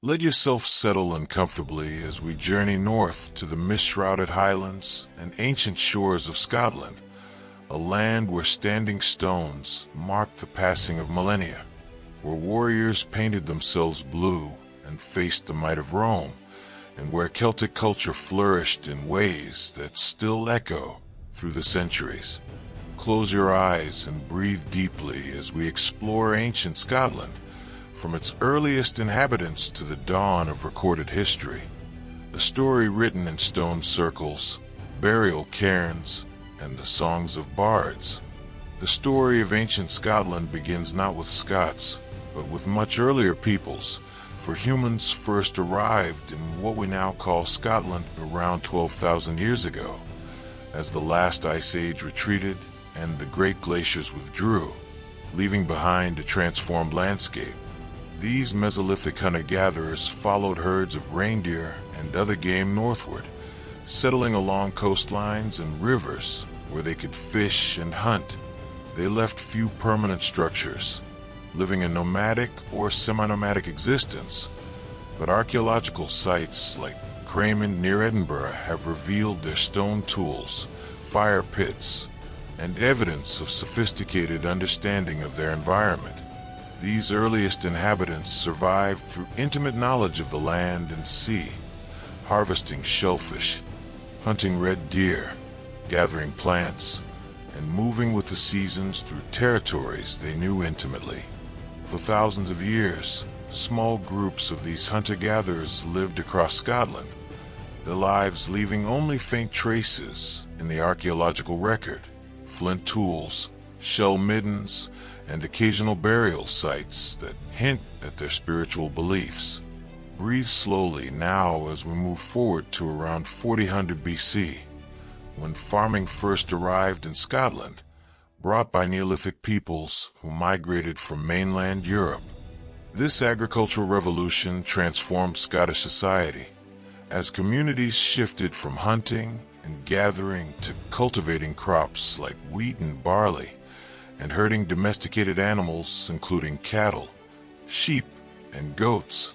Let yourself settle in comfortably as we journey north to the mist-shrouded Highlands and ancient shores of Scotland, a land where standing stones mark the passing of millennia, where warriors painted themselves blue and faced the might of Rome, and where Celtic culture flourished in ways that still echo through the centuries. Close your eyes and breathe deeply as we explore ancient Scotland, from its earliest inhabitants to the dawn of recorded history. A story written in stone circles, burial cairns, and the songs of bards. The story of ancient Scotland begins not with Scots, but with much earlier peoples, for humans first arrived in what we now call Scotland around 12,000 years ago, as the last ice age retreated and the great glaciers withdrew, leaving behind a transformed landscape. These Mesolithic hunter-gatherers followed herds of reindeer and other game northward, settling along coastlines and rivers where they could fish and hunt. They left few permanent structures, living a nomadic or semi-nomadic existence, but archaeological sites like Cramen near Edinburgh have revealed their stone tools, fire pits, and evidence of sophisticated understanding of their environment. These earliest inhabitants survived through intimate knowledge of the land and sea, harvesting shellfish, hunting red deer, gathering plants, and moving with the seasons through territories they knew intimately. For thousands of years, small groups of these hunter-gatherers lived across Scotland, their lives leaving only faint traces in the archaeological record: flint tools, shell middens, and occasional burial sites that hint at their spiritual beliefs. Breathe slowly now as we move forward to around 4000 BC, when farming first arrived in Scotland, brought by Neolithic peoples who migrated from mainland Europe. This agricultural revolution transformed Scottish society, as communities shifted from hunting and gathering to cultivating crops like wheat and barley, and herding domesticated animals including cattle, sheep, and goats.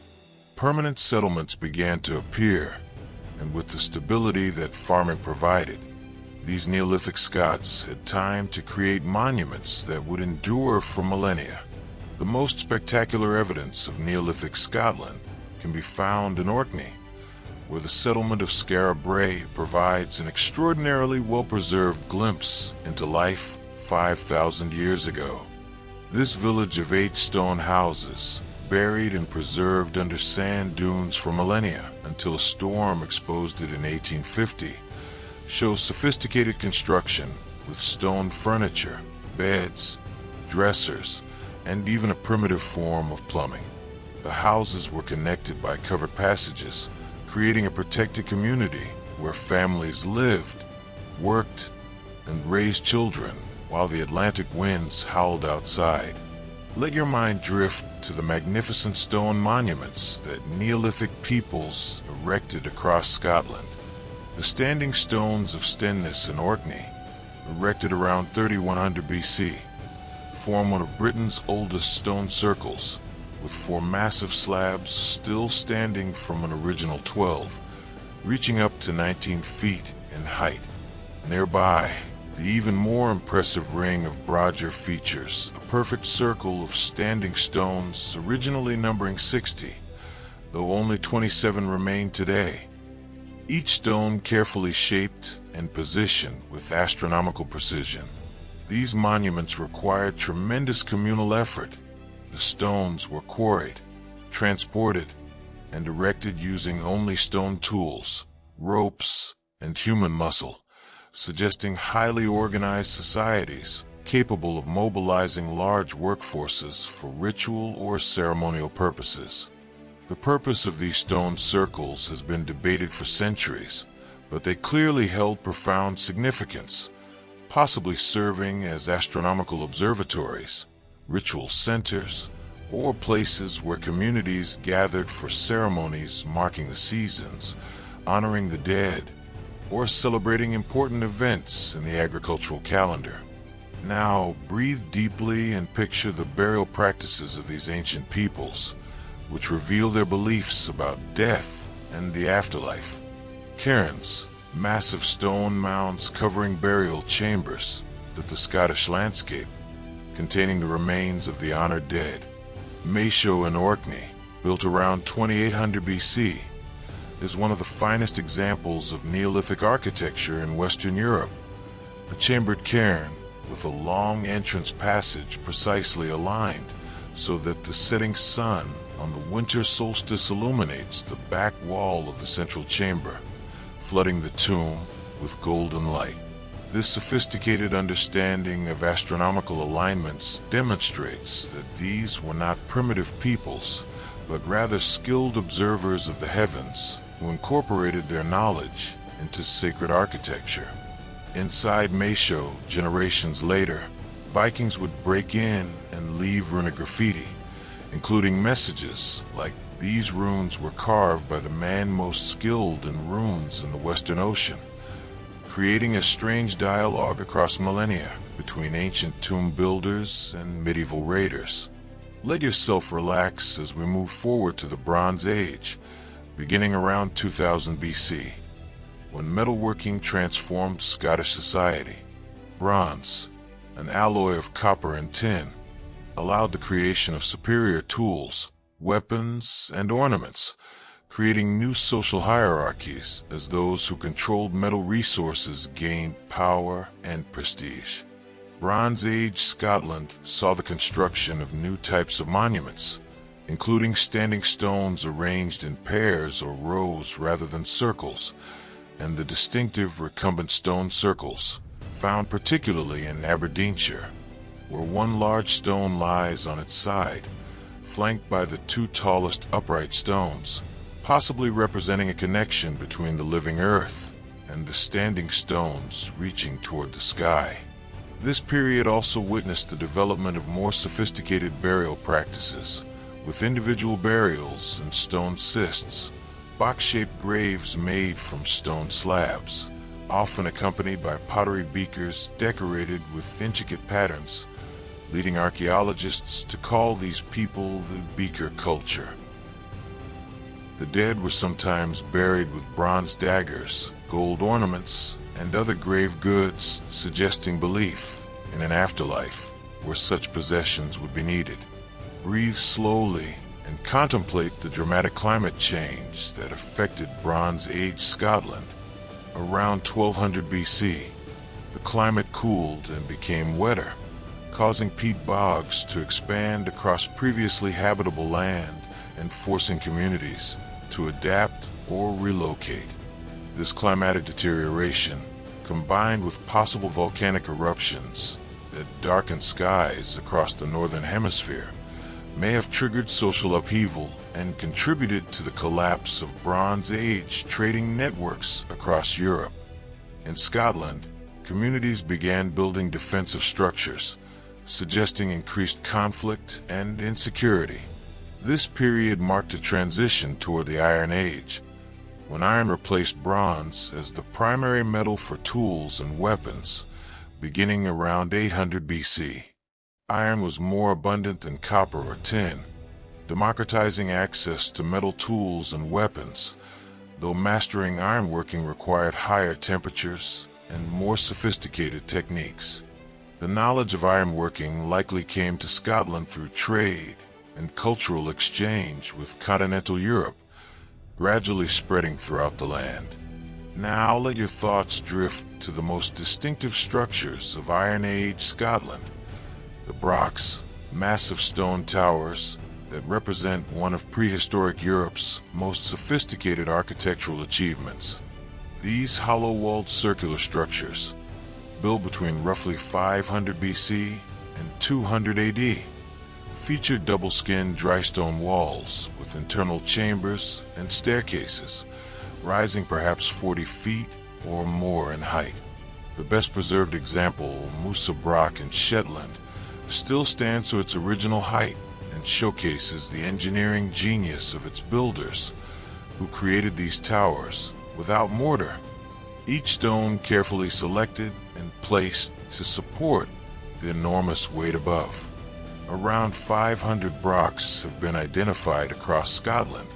Permanent settlements began to appear, and with the stability that farming provided, these Neolithic Scots had time to create monuments that would endure for millennia. The most spectacular evidence of Neolithic Scotland can be found in Orkney, where the settlement of Skara Brae provides an extraordinarily well-preserved glimpse into life 5,000 years ago. This village of 8 stone houses, buried and preserved under sand dunes for millennia until a storm exposed it in 1850, shows sophisticated construction with stone furniture, beds, dressers, and even a primitive form of plumbing. The houses were connected by covered passages, creating a protected community where families lived, worked, and raised children while the Atlantic winds howled outside. Let your mind drift to the magnificent stone monuments that Neolithic peoples erected across Scotland. The standing stones of Stenness in Orkney, erected around 3100 BC, form one of Britain's oldest stone circles, with 4 massive slabs still standing from an original 12, reaching up to 19 feet in height. Nearby, the even more impressive ring of Brodger features a perfect circle of standing stones originally numbering 60, though only 27 remain today. Each stone carefully shaped and positioned with astronomical precision. These monuments required tremendous communal effort. The stones were quarried, transported, and erected using only stone tools, ropes, and human muscle, suggesting highly organized societies capable of mobilizing large workforces for ritual or ceremonial purposes. The purpose of these stone circles has been debated for centuries, but they clearly held profound significance, possibly serving as astronomical observatories, ritual centers, or places where communities gathered for ceremonies marking the seasons, honoring the dead, or celebrating important events in the agricultural calendar. Now, breathe deeply and picture the burial practices of these ancient peoples, which reveal their beliefs about death and the afterlife. Cairns, massive stone mounds covering burial chambers that the Scottish landscape, containing the remains of the honored dead. Maeshowe in Orkney, built around 2800 BC, is one of the finest examples of Neolithic architecture in Western Europe. A chambered cairn with a long entrance passage precisely aligned so that the setting sun on the winter solstice illuminates the back wall of the central chamber, flooding the tomb with golden light. This sophisticated understanding of astronomical alignments demonstrates that these were not primitive peoples, but rather skilled observers of the heavens who incorporated their knowledge into sacred architecture. Inside Maeshowe, generations later, Vikings would break in and leave runic graffiti, including messages like, "These runes were carved by the man most skilled in runes in the Western Ocean," creating a strange dialogue across millennia between ancient tomb builders and medieval raiders. Let yourself relax as we move forward to the Bronze Age, beginning around 2000 BC, when metalworking transformed Scottish society. Bronze, an alloy of copper and tin, allowed the creation of superior tools, weapons, and ornaments, creating new social hierarchies as those who controlled metal resources gained power and prestige. Bronze Age Scotland saw the construction of new types of monuments, including standing stones arranged in pairs or rows rather than circles, and the distinctive recumbent stone circles, found particularly in Aberdeenshire, where one large stone lies on its side, flanked by the two tallest upright stones, possibly representing a connection between the living earth and the standing stones reaching toward the sky. This period also witnessed the development of more sophisticated burial practices, with individual burials in stone cists, box-shaped graves made from stone slabs, often accompanied by pottery beakers decorated with intricate patterns, leading archaeologists to call these people the beaker culture. The dead were sometimes buried with bronze daggers, gold ornaments, and other grave goods, suggesting belief in an afterlife where such possessions would be needed. Breathe slowly and contemplate the dramatic climate change that affected Bronze Age Scotland. Around 1200 BC, the climate cooled and became wetter, causing peat bogs to expand across previously habitable land and forcing communities to adapt or relocate. This climatic deterioration, combined with possible volcanic eruptions that darkened skies across the northern hemisphere, may have triggered social upheaval and contributed to the collapse of Bronze Age trading networks across Europe. In Scotland, communities began building defensive structures, suggesting increased conflict and insecurity. This period marked a transition toward the Iron Age, when iron replaced bronze as the primary metal for tools and weapons, beginning around 800 BC. Iron was more abundant than copper or tin, democratizing access to metal tools and weapons, though mastering ironworking required higher temperatures and more sophisticated techniques. The knowledge of ironworking likely came to Scotland through trade and cultural exchange with continental Europe, gradually spreading throughout the land. Now let your thoughts drift to the most distinctive structures of Iron Age Scotland. The Brocks, massive stone towers that represent one of prehistoric Europe's most sophisticated architectural achievements. These hollow-walled circular structures, built between roughly 500 BC and 200 AD, featured double-skinned dry stone walls with internal chambers and staircases, rising perhaps 40 feet or more in height. The best preserved example, Musa Brock in Shetland, still stands to its original height and showcases the engineering genius of its builders, who created these towers without mortar, each stone carefully selected and placed to support the enormous weight above. Around 500 brocks have been identified across Scotland,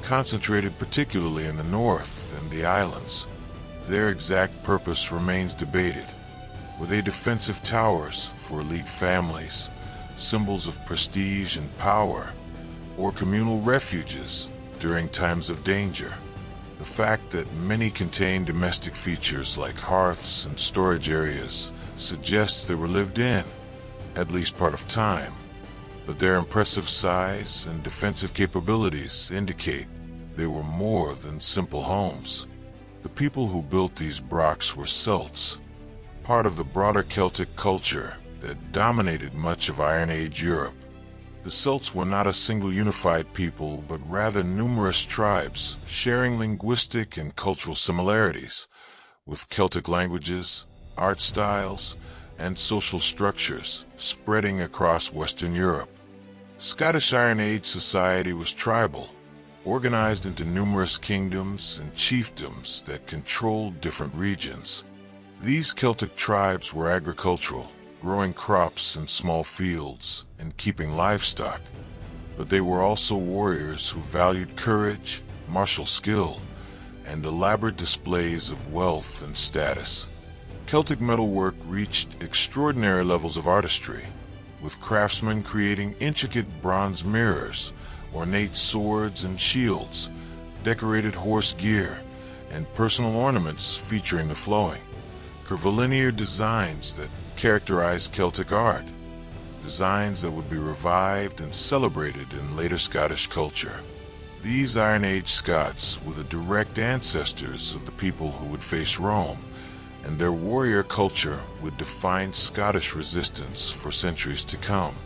concentrated particularly in the north and the islands. Their exact purpose remains debated. Were they defensive towers for elite families, symbols of prestige and power, or communal refuges during times of danger? The fact that many contain domestic features like hearths and storage areas suggests they were lived in, at least part of time, but their impressive size and defensive capabilities indicate they were more than simple homes. The people who built these brocks were Celts, part of the broader Celtic culture that dominated much of Iron Age Europe. The Celts were not a single unified people, but rather numerous tribes sharing linguistic and cultural similarities, with Celtic languages, art styles, and social structures spreading across Western Europe. Scottish Iron Age society was tribal, organized into numerous kingdoms and chiefdoms that controlled different regions. These Celtic tribes were agricultural, growing crops in small fields and keeping livestock, but they were also warriors who valued courage, martial skill, and elaborate displays of wealth and status. Celtic metalwork reached extraordinary levels of artistry, with craftsmen creating intricate bronze mirrors, ornate swords and shields, decorated horse gear, and personal ornaments featuring the flowing, curvilinear designs that characterized Celtic art, designs that would be revived and celebrated in later Scottish culture. These Iron Age Scots were the direct ancestors of the people who would face Rome, and their warrior culture would define Scottish resistance for centuries to come.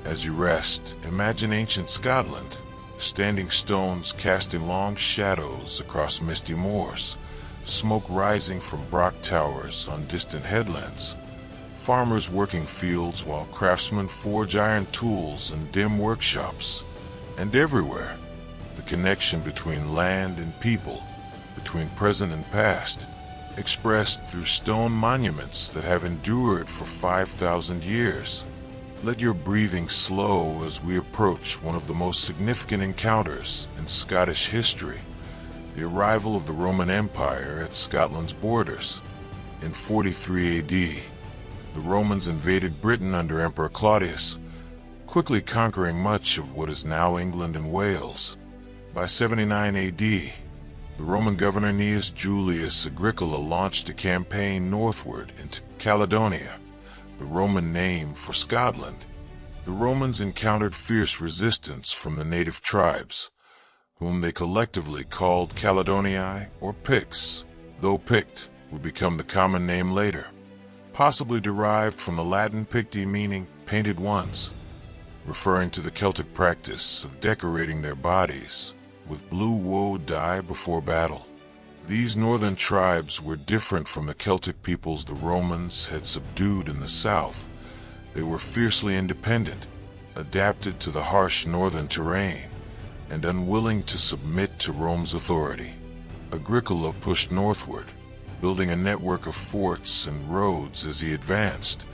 As you rest, imagine ancient Scotland, standing stones casting long shadows across misty moors, smoke rising from brock towers on distant headlands, farmers working fields while craftsmen forge iron tools in dim workshops, and everywhere, the connection between land and people, between present and past, expressed through stone monuments that have endured for 5,000 years. Let your breathing slow as we approach one of the most significant encounters in Scottish history, the arrival of the Roman Empire at Scotland's borders. In 43 AD, the Romans invaded Britain under Emperor Claudius, quickly conquering much of what is now England and Wales. By 79 AD, the Roman governor Gnaeus Julius Agricola launched a campaign northward into Caledonia, the Roman name for Scotland. The Romans encountered fierce resistance from the native tribes, whom they collectively called Caledonii or Picts, though Pict would become the common name later, possibly derived from the Latin picti meaning painted ones, referring to the Celtic practice of decorating their bodies with blue woad dye before battle. These northern tribes were different from the Celtic peoples the Romans had subdued in the south. They were fiercely independent, adapted to the harsh northern terrain, and unwilling to submit to Rome's authority. Agricola pushed northward, building a network of forts and roads as he advanced,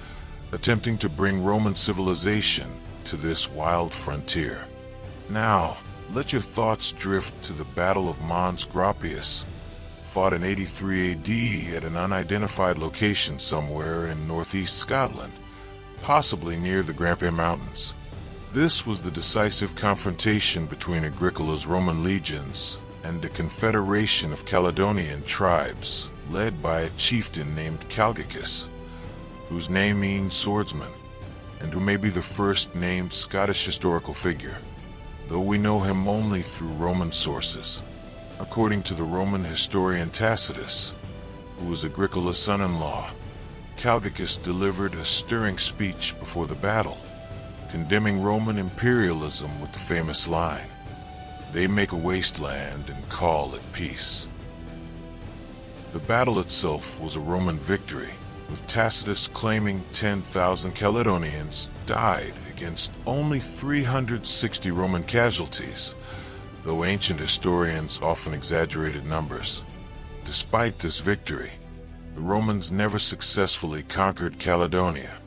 attempting to bring Roman civilization to this wild frontier. Now, let your thoughts drift to the Battle of Mons Graupius, fought in 83 AD at an unidentified location somewhere in northeast Scotland, possibly near the Grampian Mountains. This was the decisive confrontation between Agricola's Roman legions and a confederation of Caledonian tribes led by a chieftain named Calgicus, whose name means swordsman, and who may be the first named Scottish historical figure, though we know him only through Roman sources. According to the Roman historian Tacitus, who was Agricola's son-in-law, Calgicus delivered a stirring speech before the battle, condemning Roman imperialism with the famous line, "They make a wasteland and call it peace." The battle itself was a Roman victory, with Tacitus claiming 10,000 Caledonians died against only 360 Roman casualties, though ancient historians often exaggerated numbers. Despite this victory, the Romans never successfully conquered Caledonia.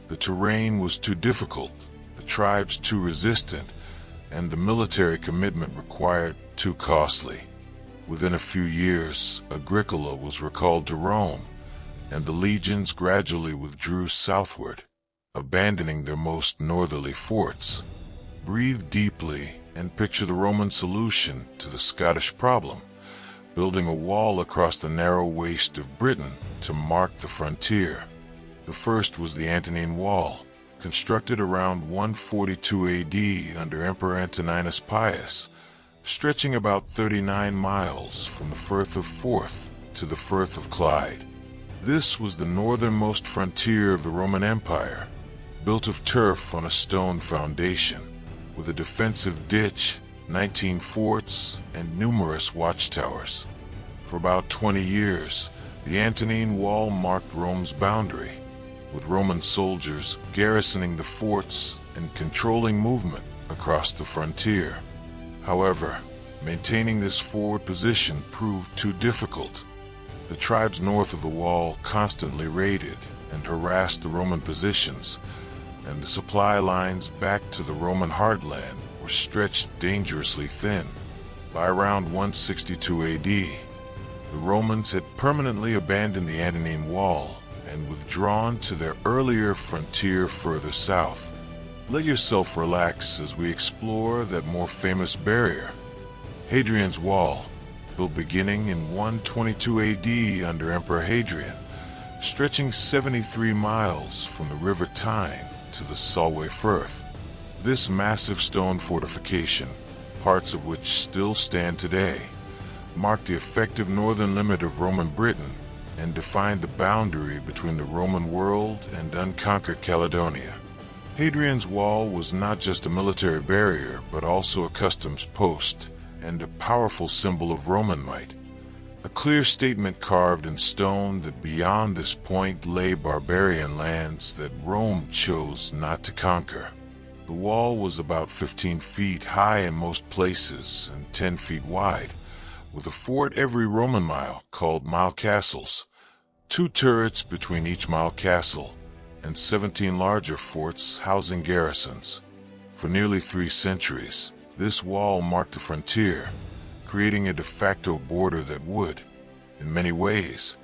The terrain was too difficult, tribes too resistant, and the military commitment required too costly. Within a few years, Agricola was recalled to Rome, and the legions gradually withdrew southward, abandoning their most northerly forts. Breathe deeply and picture the Roman solution to the Scottish problem, building a wall across the narrow waste of Britain to mark the frontier. The first was the Antonine Wall, constructed around 142 AD under Emperor Antoninus Pius, stretching about 39 miles from the Firth of Forth to the Firth of Clyde. This was the northernmost frontier of the Roman Empire, built of turf on a stone foundation, with a defensive ditch, 19 forts, and numerous watchtowers. For about 20 years, the Antonine Wall marked Rome's boundary, with Roman soldiers garrisoning the forts and controlling movement across the frontier. However, maintaining this forward position proved too difficult. The tribes north of the wall constantly raided and harassed the Roman positions, and the supply lines back to the Roman heartland were stretched dangerously thin. By around 162 AD, the Romans had permanently abandoned the Antonine Wall and withdrawn to their earlier frontier further south. Let yourself relax as we explore that more famous barrier, Hadrian's Wall, built beginning in 122 AD under Emperor Hadrian, stretching 73 miles from the River Tyne to the Solway Firth. This massive stone fortification, parts of which still stand today, marked the effective northern limit of Roman Britain and defined the boundary between the Roman world and unconquered Caledonia. Hadrian's Wall was not just a military barrier, but also a customs post and a powerful symbol of Roman might. A clear statement carved in stone that beyond this point lay barbarian lands that Rome chose not to conquer. The wall was about 15 feet high in most places and 10 feet wide, with a fort every Roman mile called mile castles, 2 turrets between each mile castle, and 17 larger forts housing garrisons. For nearly 3 centuries, this wall marked the frontier, creating a de facto border that would, in many ways,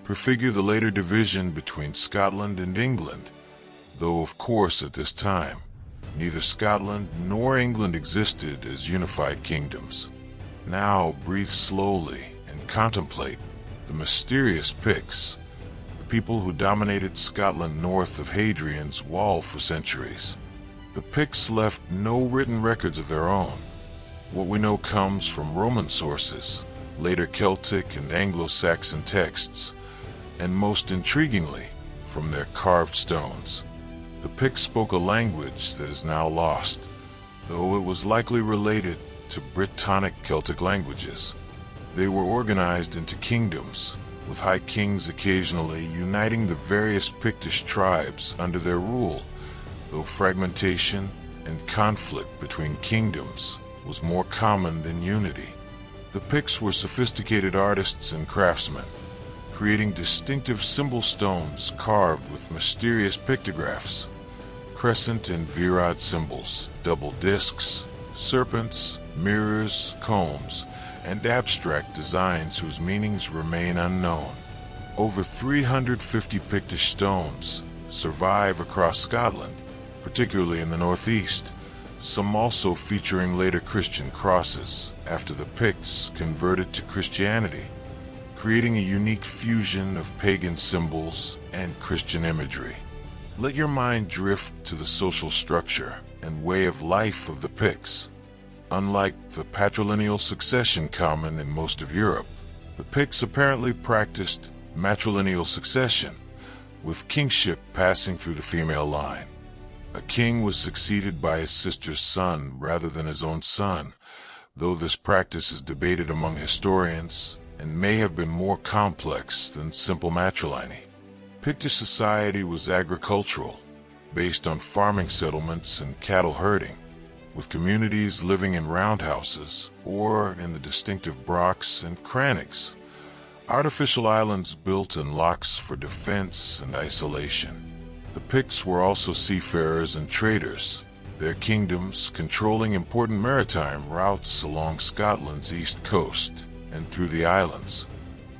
prefigure the later division between Scotland and England, though of course at this time, neither Scotland nor England existed as unified kingdoms. Now breathe slowly and contemplate the mysterious Picts, the people who dominated Scotland north of Hadrian's Wall for centuries. The Picts left no written records of their own. What we know comes from Roman sources, later Celtic and Anglo-Saxon texts, and most intriguingly, from their carved stones. The Picts spoke a language that is now lost, though it was likely related to Brittonic Celtic languages. They were organized into kingdoms, with high kings occasionally uniting the various Pictish tribes under their rule, though fragmentation and conflict between kingdoms was more common than unity. The Picts were sophisticated artists and craftsmen, creating distinctive symbol stones carved with mysterious pictographs, crescent and virad symbols, double discs, serpents, mirrors, combs, and abstract designs whose meanings remain unknown. Over 350 Pictish stones survive across Scotland, particularly in the northeast, some also featuring later Christian crosses after the Picts converted to Christianity, creating a unique fusion of pagan symbols and Christian imagery. Let your mind drift to the social structure and way of life of the Picts. Unlike the patrilineal succession common in most of Europe, the Picts apparently practiced matrilineal succession, with kingship passing through the female line. A king was succeeded by his sister's son rather than his own son, though this practice is debated among historians and may have been more complex than simple matrilineal. Pictish society was agricultural, based on farming settlements and cattle herding, with communities living in roundhouses or in the distinctive brachs and crannigs, artificial islands built in lochs for defense and isolation. The Picts were also seafarers and traders, their kingdoms controlling important maritime routes along Scotland's east coast and through the islands.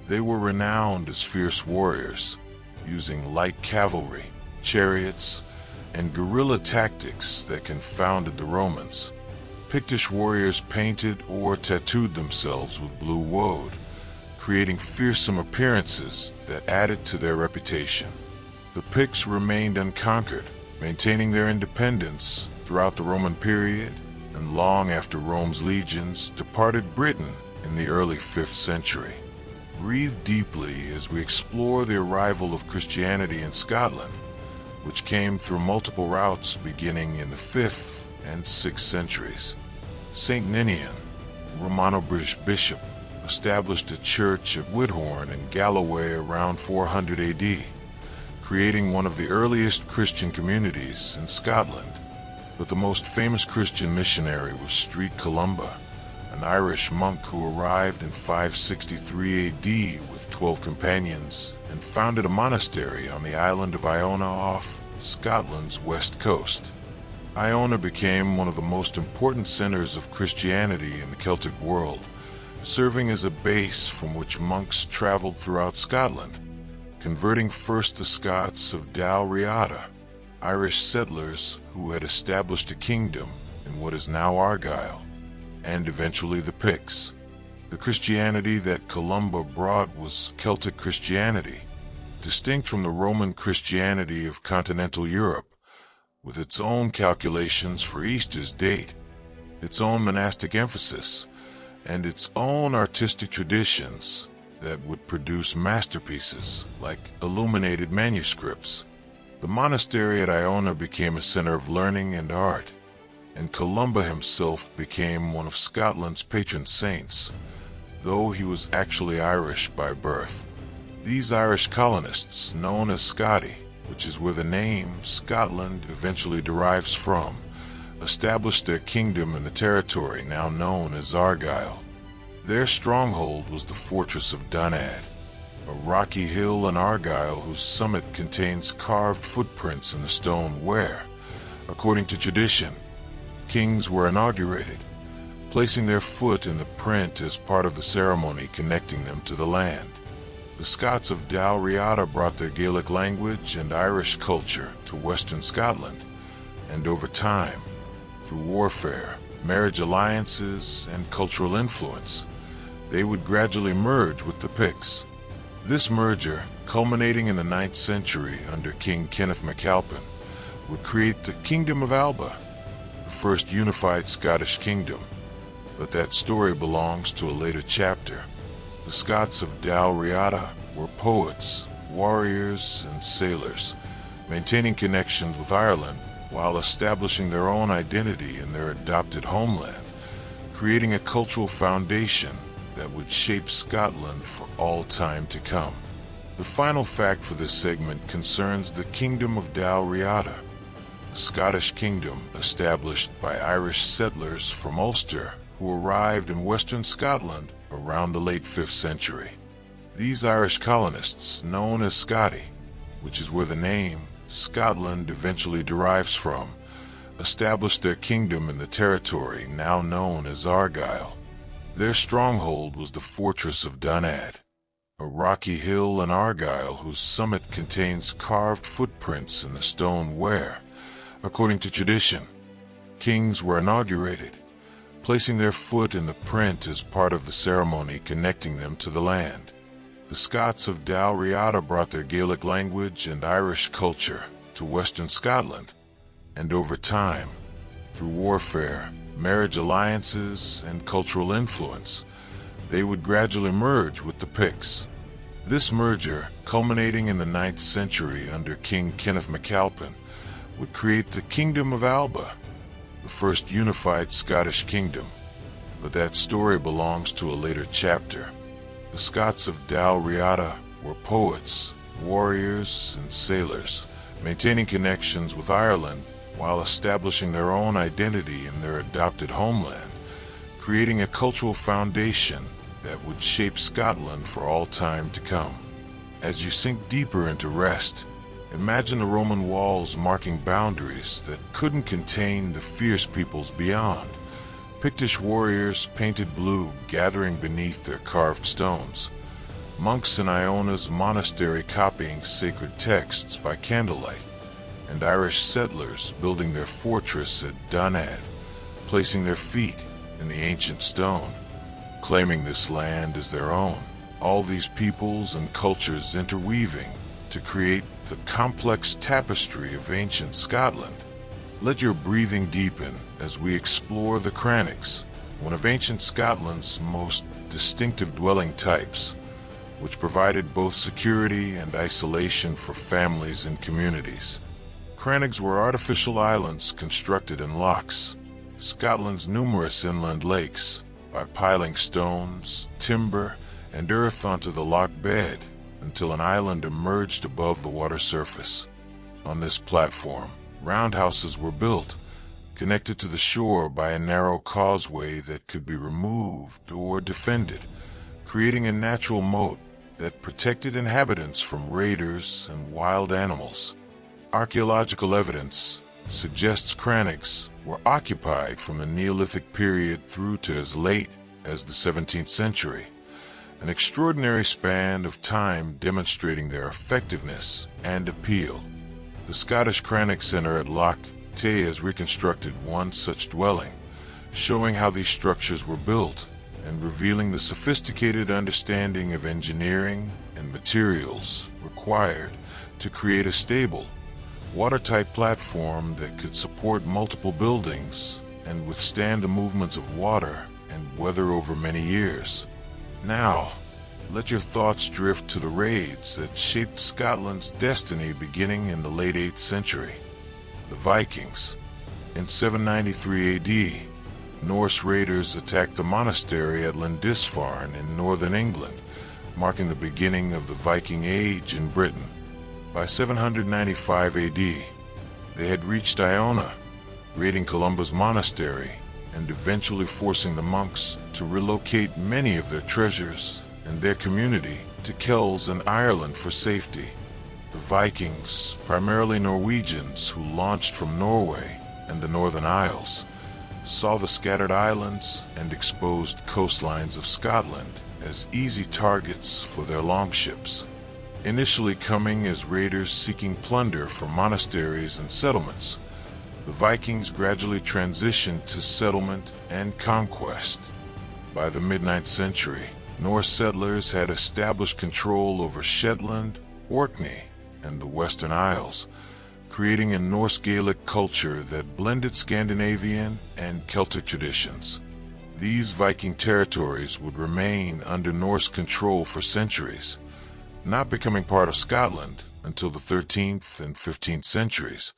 They were renowned as fierce warriors, using light cavalry, chariots, and guerrilla tactics that confounded the Romans. Pictish warriors painted or tattooed themselves with blue woad, creating fearsome appearances that added to their reputation. The Picts remained unconquered, maintaining their independence throughout the Roman period and long after Rome's legions departed Britain in the early 5th century. Breathe deeply as we explore the arrival of Christianity in Scotland, which came through multiple routes beginning in the 5th and 6th centuries. Saint Ninian, Romano-British bishop, established a church at Whithorn in Galloway around 400 AD, creating one of the earliest Christian communities in Scotland. But the most famous Christian missionary was Street Columba, an Irish monk who arrived in 563 AD with 12 companions and founded a monastery on the island of Iona off Scotland's west coast. Iona became one of the most important centers of Christianity in the Celtic world, serving as a base from which monks traveled throughout Scotland, converting first the Scots of Dalriada, Irish settlers who had established a kingdom in what is now Argyll, and eventually the Picts. The Christianity that Columba brought was Celtic Christianity, distinct from the Roman Christianity of continental Europe, with its own calculations for Easter's date, its own monastic emphasis, and its own artistic traditions that would produce masterpieces like illuminated manuscripts. The monastery at Iona became a center of learning and art, and Columba himself became one of Scotland's patron saints, though he was actually Irish by birth. These Irish colonists, known as Scoti, which is where the name Scotland eventually derives from, established their kingdom in the territory now known as Argyll. Their stronghold was the fortress of Dunad, a rocky hill in Argyll whose summit contains carved footprints in the stone where, according to tradition, kings were inaugurated, placing their foot in the print as part of the ceremony connecting them to the land. The Scots of Dalriada brought their Gaelic language and Irish culture to western Scotland, and over time, through warfare, marriage alliances, and cultural influence, they would gradually merge with the Picts. This merger, culminating in the 9th century under King Kenneth MacAlpin, would create the Kingdom of Alba, the first unified Scottish kingdom. But that story belongs to a later chapter. The Scots of Dalriada were poets, warriors, and sailors, maintaining connections with Ireland while establishing their own identity in their adopted homeland, creating a cultural foundation that would shape Scotland for all time to come. The final fact for this segment concerns the Kingdom of Dalriada, the Scottish kingdom established by Irish settlers from Ulster who arrived in western Scotland around the late 5th century. These Irish colonists, known as Scoti, which is where the name Scotland eventually derives from, established their kingdom in the territory now known as Argyll. Their stronghold was the fortress of Dunad, a rocky hill in Argyll whose summit contains carved footprints in the stone where, according to tradition, kings were inaugurated, placing their foot in the print as part of the ceremony connecting them to the land. The Scots of Dalriada brought their Gaelic language and Irish culture to western Scotland, and over time, through warfare, marriage alliances, and cultural influence, they would gradually merge with the Picts. This merger, culminating in the 9th century under King Kenneth MacAlpin, would create the Kingdom of Alba, the first unified Scottish kingdom. But that story belongs to a later chapter. The Scots of Dalriada were poets, warriors, and sailors, maintaining connections with Ireland while establishing their own identity in their adopted homeland, creating a cultural foundation that would shape Scotland for all time to come. As you sink deeper into rest Imagine the Roman walls marking boundaries that couldn't contain the fierce peoples beyond. Pictish warriors painted blue gathering beneath their carved stones. Monks in Iona's monastery copying sacred texts by candlelight. And Irish settlers building their fortress at Dunad, placing their feet in the ancient stone, claiming this land as their own. All these peoples and cultures interweaving to create the complex tapestry of ancient Scotland. Let your breathing deepen as we explore the crannogs, one of ancient Scotland's most distinctive dwelling types, which provided both security and isolation for families and communities. Crannogs were artificial islands constructed in lochs, Scotland's numerous inland lakes, by piling stones, timber, and earth onto the loch bed until an island emerged above the water surface. On this platform, roundhouses were built, connected to the shore by a narrow causeway that could be removed or defended, creating a natural moat that protected inhabitants from raiders and wild animals. Archaeological evidence suggests crannogs were occupied from the Neolithic period through to as late as the 17th century, an extraordinary span of time demonstrating their effectiveness and appeal. The Scottish Crannog Centre at Loch Tay has reconstructed one such dwelling, showing how these structures were built and revealing the sophisticated understanding of engineering and materials required to create a stable, watertight platform that could support multiple buildings and withstand the movements of water and weather over many years. Now, let your thoughts drift to the raids that shaped Scotland's destiny beginning in the late 8th century. The Vikings. In 793 AD, Norse raiders attacked the monastery at Lindisfarne in northern England, marking the beginning of the Viking Age in Britain. By 795 AD, they had reached Iona, raiding Columba's monastery and eventually forcing the monks to relocate many of their treasures and their community to Kells and Ireland for safety. The Vikings, primarily Norwegians who launched from Norway and the Northern Isles, saw the scattered islands and exposed coastlines of Scotland as easy targets for their longships. Initially coming as raiders seeking plunder from monasteries and settlements, the Vikings gradually transitioned to settlement and conquest. By the mid-9th century, Norse settlers had established control over Shetland, Orkney, and the Western Isles, creating a Norse Gaelic culture that blended Scandinavian and Celtic traditions. These Viking territories would remain under Norse control for centuries, not becoming part of Scotland until the 13th and 15th centuries,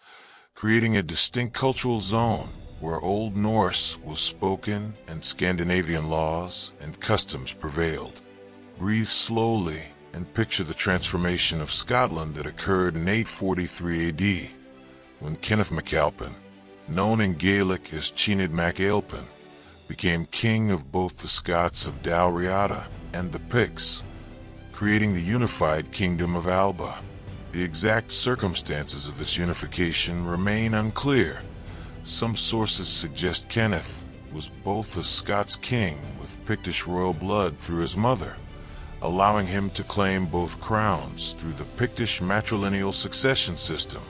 creating a distinct cultural zone where Old Norse was spoken and Scandinavian laws and customs prevailed. Breathe slowly and picture the transformation of Scotland that occurred in 843 AD, when Kenneth MacAlpin, known in Gaelic as Cyned Mac Ailpin, became king of both the Scots of Dalriada and the Picts, creating the unified Kingdom of Alba. The exact circumstances of this unification remain unclear. Some sources suggest Kenneth was both a Scots king with Pictish royal blood through his mother, allowing him to claim both crowns through the Pictish matrilineal succession system.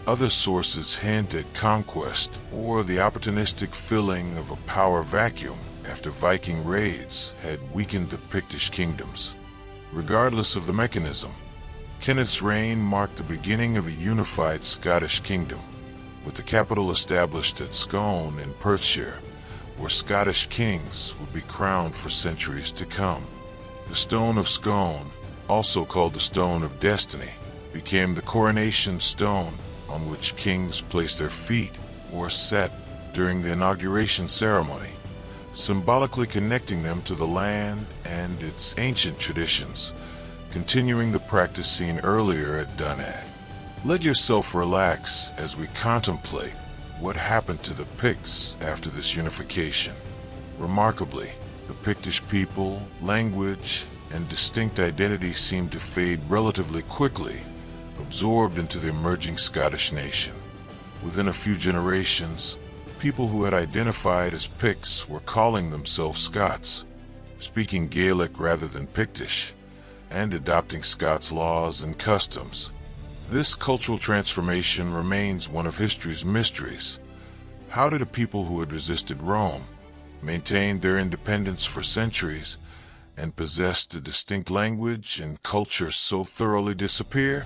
Other sources hint at conquest or the opportunistic filling of a power vacuum after Viking raids had weakened the Pictish kingdoms. Regardless of the mechanism, Kenneth's reign marked the beginning of a unified Scottish kingdom, with the capital established at Scone in Perthshire, where Scottish kings would be crowned for centuries to come. The Stone of Scone, also called the Stone of Destiny, became the coronation stone on which kings placed their feet or sat during the inauguration ceremony, symbolically connecting them to the land and its ancient traditions, continuing the practice seen earlier at Dunad. Let yourself relax as we contemplate what happened to the Picts after this unification. Remarkably, the Pictish people, language, and distinct identity seemed to fade relatively quickly, absorbed into the emerging Scottish nation. Within a few generations, people who had identified as Picts were calling themselves Scots, speaking Gaelic rather than Pictish, and adopting Scots laws and customs. This cultural transformation remains one of history's mysteries. How did a people who had resisted Rome, maintained their independence for centuries, and possessed a distinct language and culture so thoroughly disappear?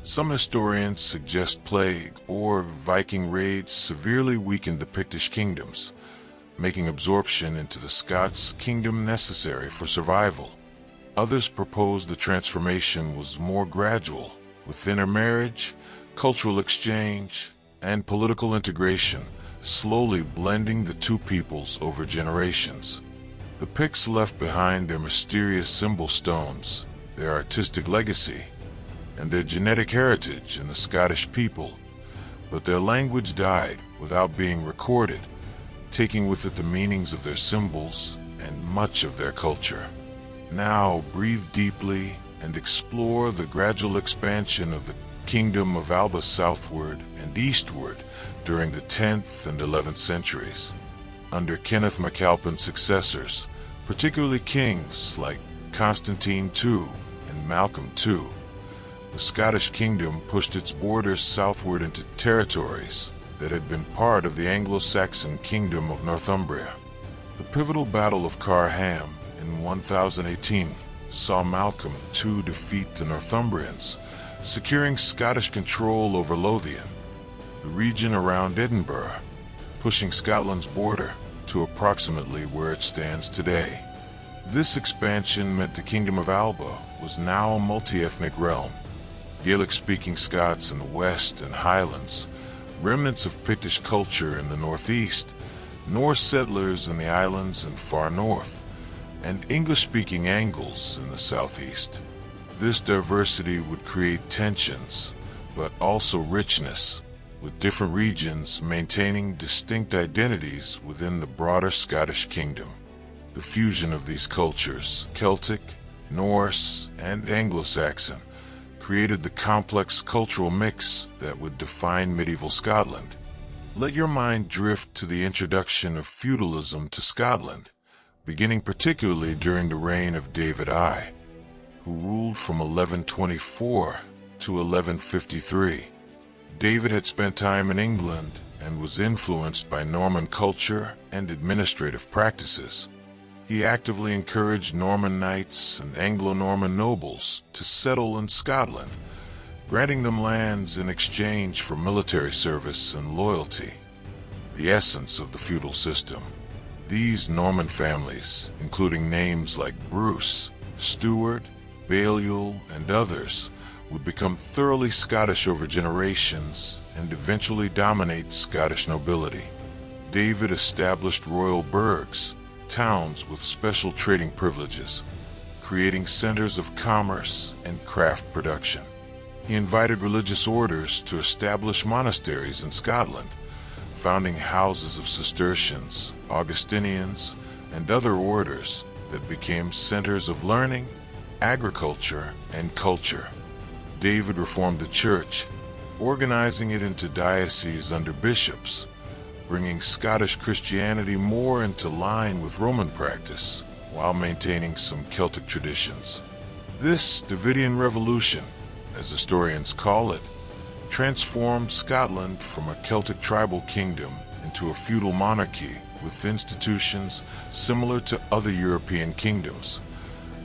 Some historians suggest plague or Viking raids severely weakened the Pictish kingdoms, making absorption into the Scots kingdom necessary for survival. Others propose the transformation was more gradual, with intermarriage, cultural exchange, and political integration, slowly blending the two peoples over generations. The Picts left behind their mysterious symbol stones, their artistic legacy, and their genetic heritage in the Scottish people, but their language died without being recorded, taking with it the meanings of their symbols and much of their culture. Now breathe deeply and explore the gradual expansion of the Kingdom of Alba southward and eastward during the 10th and 11th centuries. Under Kenneth MacAlpin's successors, particularly kings like Constantine II and Malcolm II, the Scottish kingdom pushed its borders southward into territories that had been part of the Anglo-Saxon Kingdom of Northumbria. The pivotal Battle of Carham in 1018 saw Malcolm II defeat the Northumbrians, securing Scottish control over Lothian, the region around Edinburgh, pushing Scotland's border to approximately where it stands today. This expansion meant the Kingdom of Alba was now a multi-ethnic realm. Gaelic-speaking Scots in the west and Highlands, remnants of Pictish culture in the northeast, Norse settlers in the islands and far north, and English-speaking Angles in the southeast. This diversity would create tensions, but also richness, with different regions maintaining distinct identities within the broader Scottish kingdom. The fusion of these cultures, Celtic, Norse, and Anglo-Saxon, created the complex cultural mix that would define medieval Scotland. Let your mind drift to the introduction of feudalism to Scotland, beginning particularly during the reign of David I, who ruled from 1124 to 1153. David had spent time in England and was influenced by Norman culture and administrative practices. He actively encouraged Norman knights and Anglo-Norman nobles to settle in Scotland, granting them lands in exchange for military service and loyalty, the essence of the feudal system. These Norman families, including names like Bruce, Stewart, Balliol, and others, would become thoroughly Scottish over generations and eventually dominate Scottish nobility. David established royal burghs, towns with special trading privileges, creating centers of commerce and craft production. He invited religious orders to establish monasteries in Scotland, founding houses of Cistercians, Augustinians, and other orders that became centers of learning, agriculture, and culture. David reformed the church, organizing it into dioceses under bishops, bringing Scottish Christianity more into line with Roman practice, while maintaining some Celtic traditions. This Davidian revolution, as historians call it, transformed Scotland from a Celtic tribal kingdom into a feudal monarchy with institutions similar to other European kingdoms,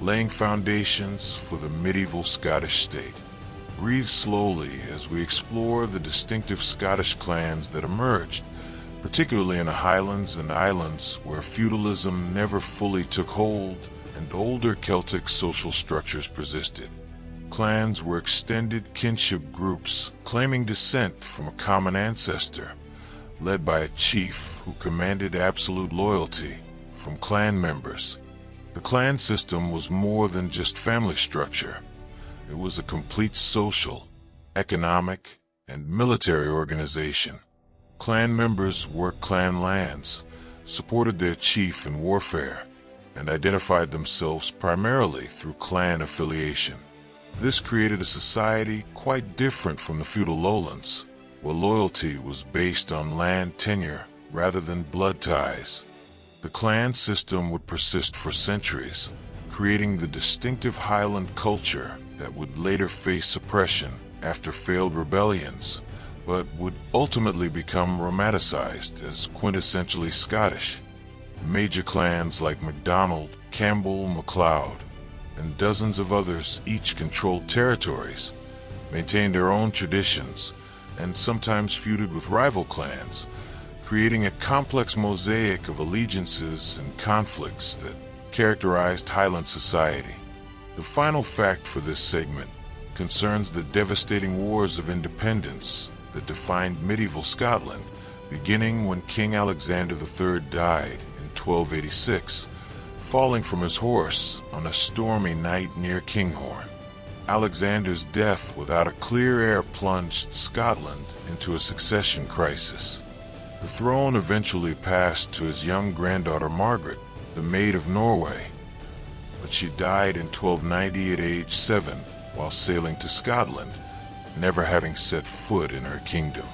laying foundations for the medieval Scottish state. Breathe slowly as we explore the distinctive Scottish clans that emerged, particularly in the Highlands and Islands where feudalism never fully took hold and older Celtic social structures persisted. Clans were extended kinship groups claiming descent from a common ancestor, led by a chief who commanded absolute loyalty from clan members. The clan system was more than just family structure. It was a complete social, economic, and military organization. Clan members worked clan lands, supported their chief in warfare, and identified themselves primarily through clan affiliation. This created a society quite different from the feudal lowlands, where loyalty was based on land tenure rather than blood ties. The clan system would persist for centuries, creating the distinctive Highland culture that would later face suppression after failed rebellions, but would ultimately become romanticized as quintessentially Scottish. Major clans like MacDonald, Campbell, MacLeod, and dozens of others each controlled territories, maintained their own traditions, and sometimes feuded with rival clans, creating a complex mosaic of allegiances and conflicts that characterized Highland society. The final fact for this segment concerns the devastating wars of independence that defined medieval Scotland, beginning when King Alexander III died in 1286, falling from his horse on a stormy night near Kinghorn. Alexander's death without a clear heir plunged Scotland into a succession crisis. The throne eventually passed to his young granddaughter Margaret, the Maid of Norway, but she died in 1290 at age 7 while sailing to Scotland, never having set foot in her kingdom.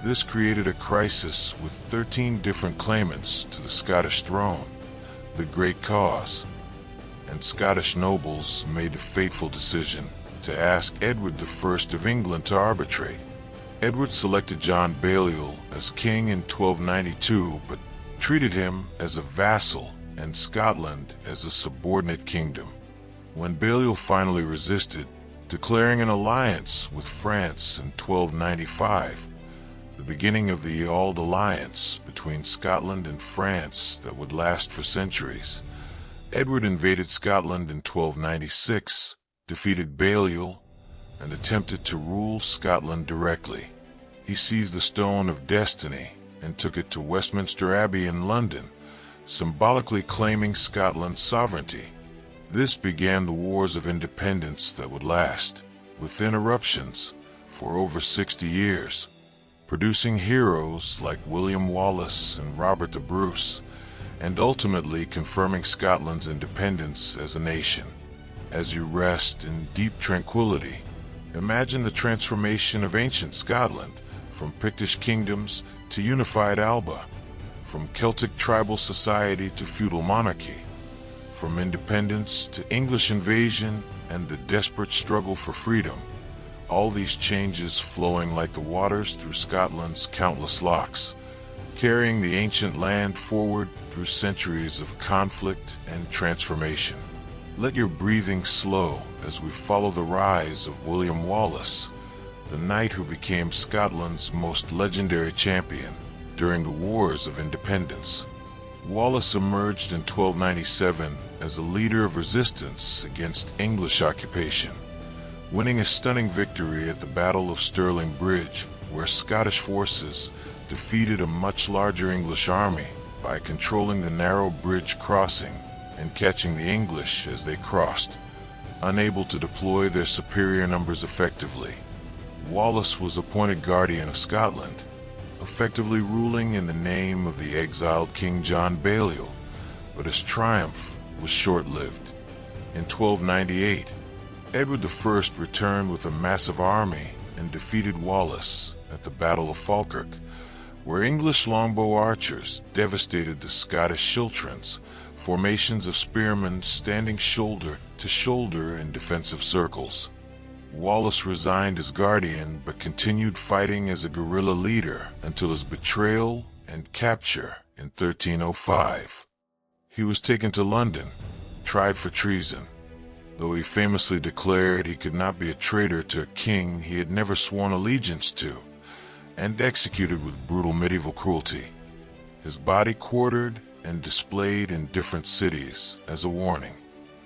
This created a crisis with 13 different claimants to the Scottish throne, the Great Cause, and Scottish nobles made the fateful decision to ask Edward I of England to arbitrate. Edward selected John Balliol as king in 1292, but treated him as a vassal and Scotland as a subordinate kingdom. When Balliol finally resisted, declaring an alliance with France in 1295, the beginning of the Auld Alliance between Scotland and France that would last for centuries, Edward invaded Scotland in 1296, defeated Balliol, and attempted to rule Scotland directly. He seized the Stone of Destiny and took it to Westminster Abbey in London, symbolically claiming Scotland's sovereignty. This began the wars of independence that would last, with interruptions, for over 60 years, producing heroes like William Wallace and Robert the Bruce, and ultimately confirming Scotland's independence as a nation. As you rest in deep tranquility, imagine the transformation of ancient Scotland, from Pictish kingdoms to unified Alba, from Celtic tribal society to feudal monarchy, from independence to English invasion and the desperate struggle for freedom, all these changes flowing like the waters through Scotland's countless lochs, carrying the ancient land forward through centuries of conflict and transformation. Let your breathing slow as we follow the rise of William Wallace, the knight who became Scotland's most legendary champion during the Wars of Independence. Wallace emerged in 1297 as a leader of resistance against English occupation, winning a stunning victory at the Battle of Stirling Bridge, where Scottish forces defeated a much larger English army by controlling the narrow bridge crossing and catching the English as they crossed, unable to deploy their superior numbers effectively. Wallace was appointed guardian of Scotland, effectively ruling in the name of the exiled King John Balliol, but his triumph was short-lived. In 1298, Edward I returned with a massive army and defeated Wallace at the Battle of Falkirk, where English longbow archers devastated the Scottish schiltrons, formations of spearmen standing shoulder to shoulder in defensive circles. Wallace resigned as guardian but continued fighting as a guerrilla leader until his betrayal and capture in 1305. He was taken to London, tried for treason, though he famously declared he could not be a traitor to a king he had never sworn allegiance to, and executed with brutal medieval cruelty. His body quartered and displayed in different cities as a warning.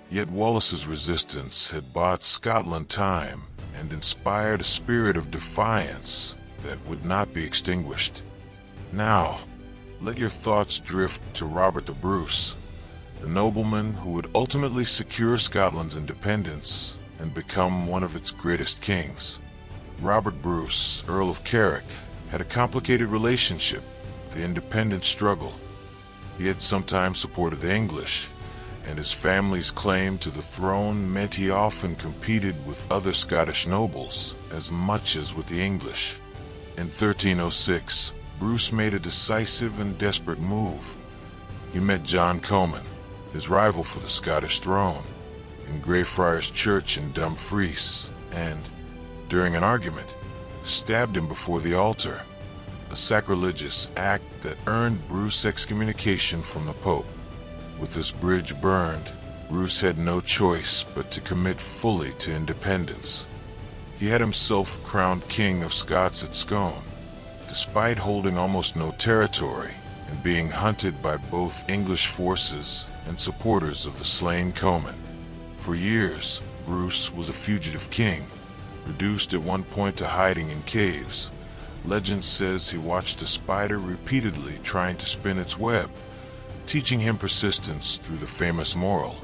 Yet Wallace's resistance had bought Scotland time and inspired a spirit of defiance that would not be extinguished. Now, let your thoughts drift to Robert the Bruce, the nobleman who would ultimately secure Scotland's independence and become one of its greatest kings. Robert Bruce, Earl of Carrick, had a complicated relationship with the independence struggle. He had sometimes supported the English, and his family's claim to the throne meant he often competed with other Scottish nobles as much as with the English. In 1306, Bruce made a decisive and desperate move. He met John Comyn, his rival for the Scottish throne, in Greyfriars Church in Dumfries, and, during an argument, stabbed him before the altar, a sacrilegious act that earned Bruce excommunication from the Pope. With this bridge burned, Bruce had no choice but to commit fully to independence. He had himself crowned King of Scots at Scone, despite holding almost no territory and being hunted by both English forces and supporters of the slain Comyn. For years, Bruce was a fugitive king, reduced at one point to hiding in caves. Legend says he watched a spider repeatedly trying to spin its web, teaching him persistence through the famous moral: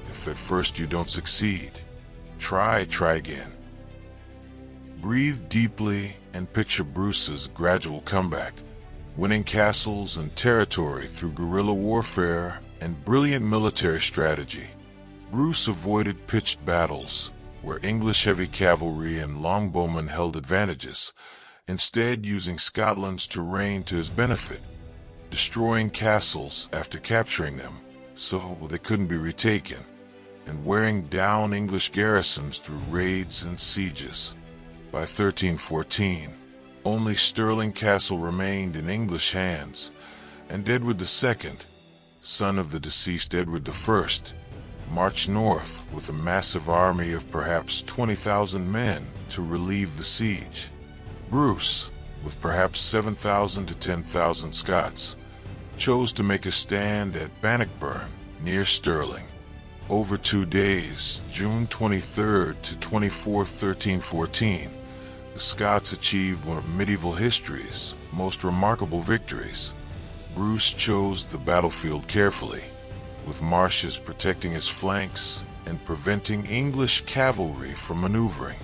if at first you don't succeed, try again. Breathe deeply and picture Bruce's gradual comeback, winning castles and territory through guerrilla warfare and brilliant military strategy. Bruce avoided pitched battles, where English heavy cavalry and longbowmen held advantages, instead using Scotland's terrain to his benefit, destroying castles after capturing them so they couldn't be retaken, and wearing down English garrisons through raids and sieges. By 1314, only Stirling Castle remained in English hands, and Edward II, son of the deceased Edward I, marched north with a massive army of perhaps 20,000 men to relieve the siege. Bruce, with perhaps 7,000 to 10,000 Scots, chose to make a stand at Bannockburn, near Stirling. Over 2 days, June 23rd to 24th, 1314, the Scots achieved one of medieval history's most remarkable victories. Bruce chose the battlefield carefully, with marshes protecting his flanks and preventing English cavalry from maneuvering.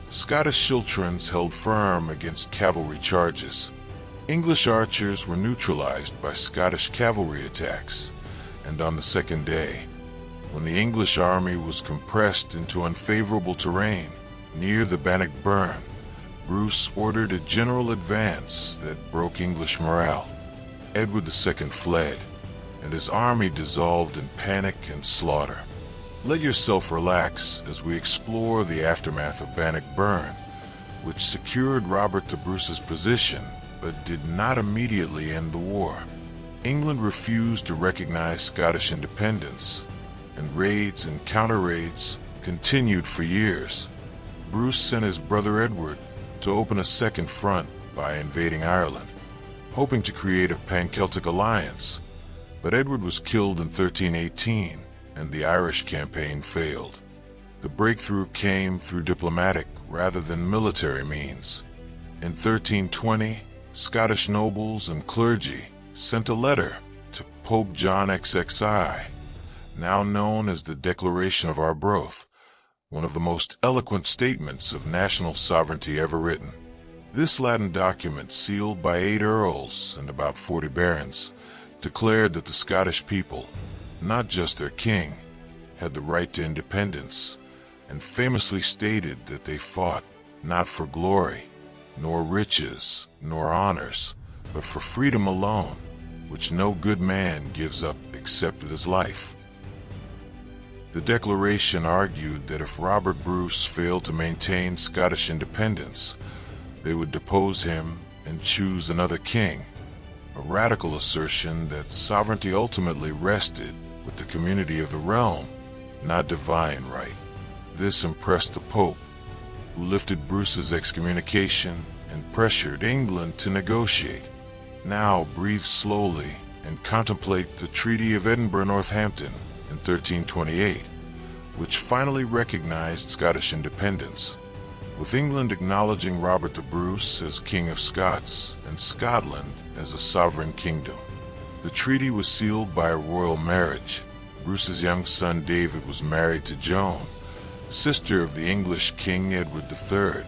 Scottish schiltrons held firm against cavalry charges. English archers were neutralized by Scottish cavalry attacks, and on the second day, when the English army was compressed into unfavorable terrain near the Bannockburn, Bruce ordered a general advance that broke English morale. Edward II fled, and his army dissolved in panic and slaughter. Let yourself relax as we explore the aftermath of Bannockburn, which secured Robert the Bruce's position but did not immediately end the war. England refused to recognize Scottish independence, and raids and counter-raids continued for years. Bruce sent his brother Edward to open a second front by invading Ireland, hoping to create a pan-Celtic alliance, but Edward was killed in 1318, and the Irish campaign failed. The breakthrough came through diplomatic rather than military means. In 1320, Scottish nobles and clergy sent a letter to Pope John XXI, now known as the Declaration of Arbroath, one of the most eloquent statements of national sovereignty ever written. This Latin document, sealed by 8 earls and about 40 barons, declared that the Scottish people, not just their king, had the right to independence, and famously stated that they fought not for glory, nor riches, nor honors, but for freedom alone, which no good man gives up except with his life. The declaration argued that if Robert Bruce failed to maintain Scottish independence, they would depose him and choose another king, a radical assertion that sovereignty ultimately rested with the community of the realm, not divine right. This impressed the Pope, who lifted Bruce's excommunication and pressured England to negotiate. Now breathe slowly and contemplate the Treaty of Edinburgh-Northampton in 1328, which finally recognized Scottish independence, with England acknowledging Robert the Bruce as King of Scots and Scotland as a sovereign kingdom. The treaty was sealed by a royal marriage. Bruce's young son David was married to Joan, sister of the English King Edward III.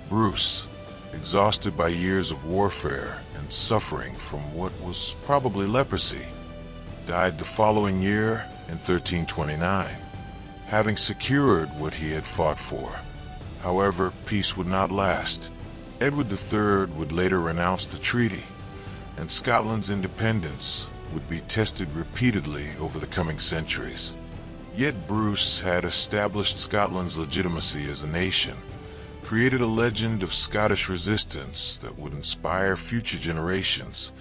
Bruce, exhausted by years of warfare and suffering from what was probably leprosy, died the following year in 1329, having secured what he had fought for. However, peace would not last. Edward III would later renounce the treaty, and Scotland's independence would be tested repeatedly over the coming centuries. Yet Bruce had established Scotland's legitimacy as a nation, created a legend of Scottish resistance that would inspire future generations,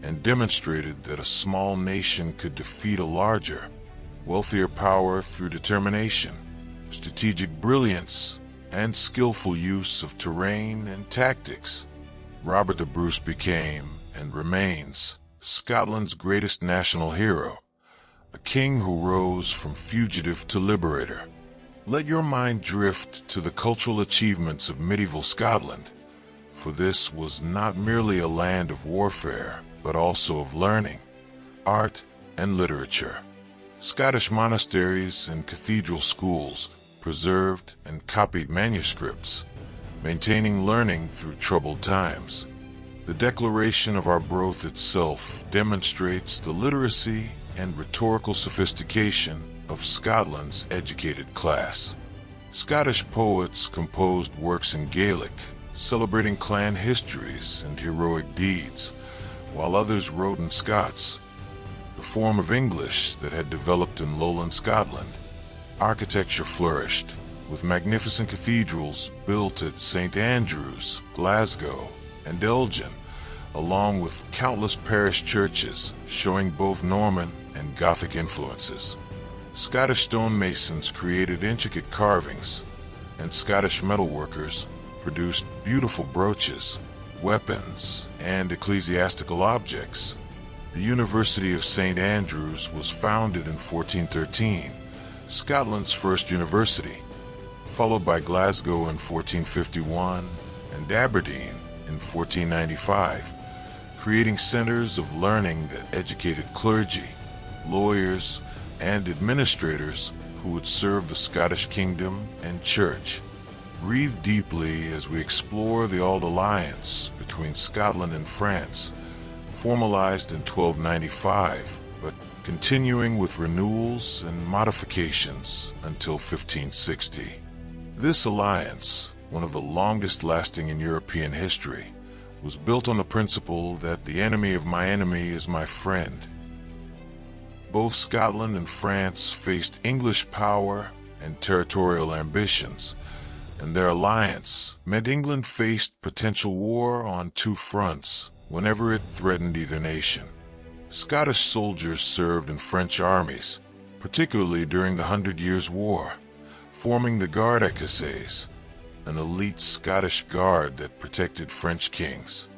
and demonstrated that a small nation could defeat a larger, wealthier power through determination, strategic brilliance, and skillful use of terrain and tactics. Robert the Bruce became, and remains, Scotland's greatest national hero, a king who rose from fugitive to liberator. Let your mind drift to the cultural achievements of medieval Scotland, for this was not merely a land of warfare, but also of learning, art, and literature. Scottish monasteries and cathedral schools preserved and copied manuscripts, maintaining learning through troubled times. The Declaration of Arbroath itself demonstrates the literacy and rhetorical sophistication of Scotland's educated class. Scottish poets composed works in Gaelic, celebrating clan histories and heroic deeds, while others wrote in Scots, the form of English that had developed in lowland Scotland. Architecture flourished, with magnificent cathedrals built at St. Andrews, Glasgow, and Elgin, along with countless parish churches showing both Norman and Gothic influences. Scottish stonemasons created intricate carvings, and Scottish metalworkers produced beautiful brooches, weapons, and ecclesiastical objects. The University of St. Andrews was founded in 1413, Scotland's first university, followed by Glasgow in 1451 and Aberdeen in 1495, creating centers of learning that educated clergy, lawyers, and administrators who would serve the Scottish kingdom and church. Breathe deeply as we explore the old alliance between Scotland and France, formalized in 1295, but continuing with renewals and modifications until 1560. This alliance, one of the longest lasting in European history, was built on the principle that the enemy of my enemy is my friend. Both Scotland and France faced English power and territorial ambitions, and their alliance meant England faced potential war on two fronts whenever it threatened either nation. Scottish soldiers served in French armies, particularly during the 100 Years' War, forming the Garde Écossaise, an elite Scottish guard that protected French kings.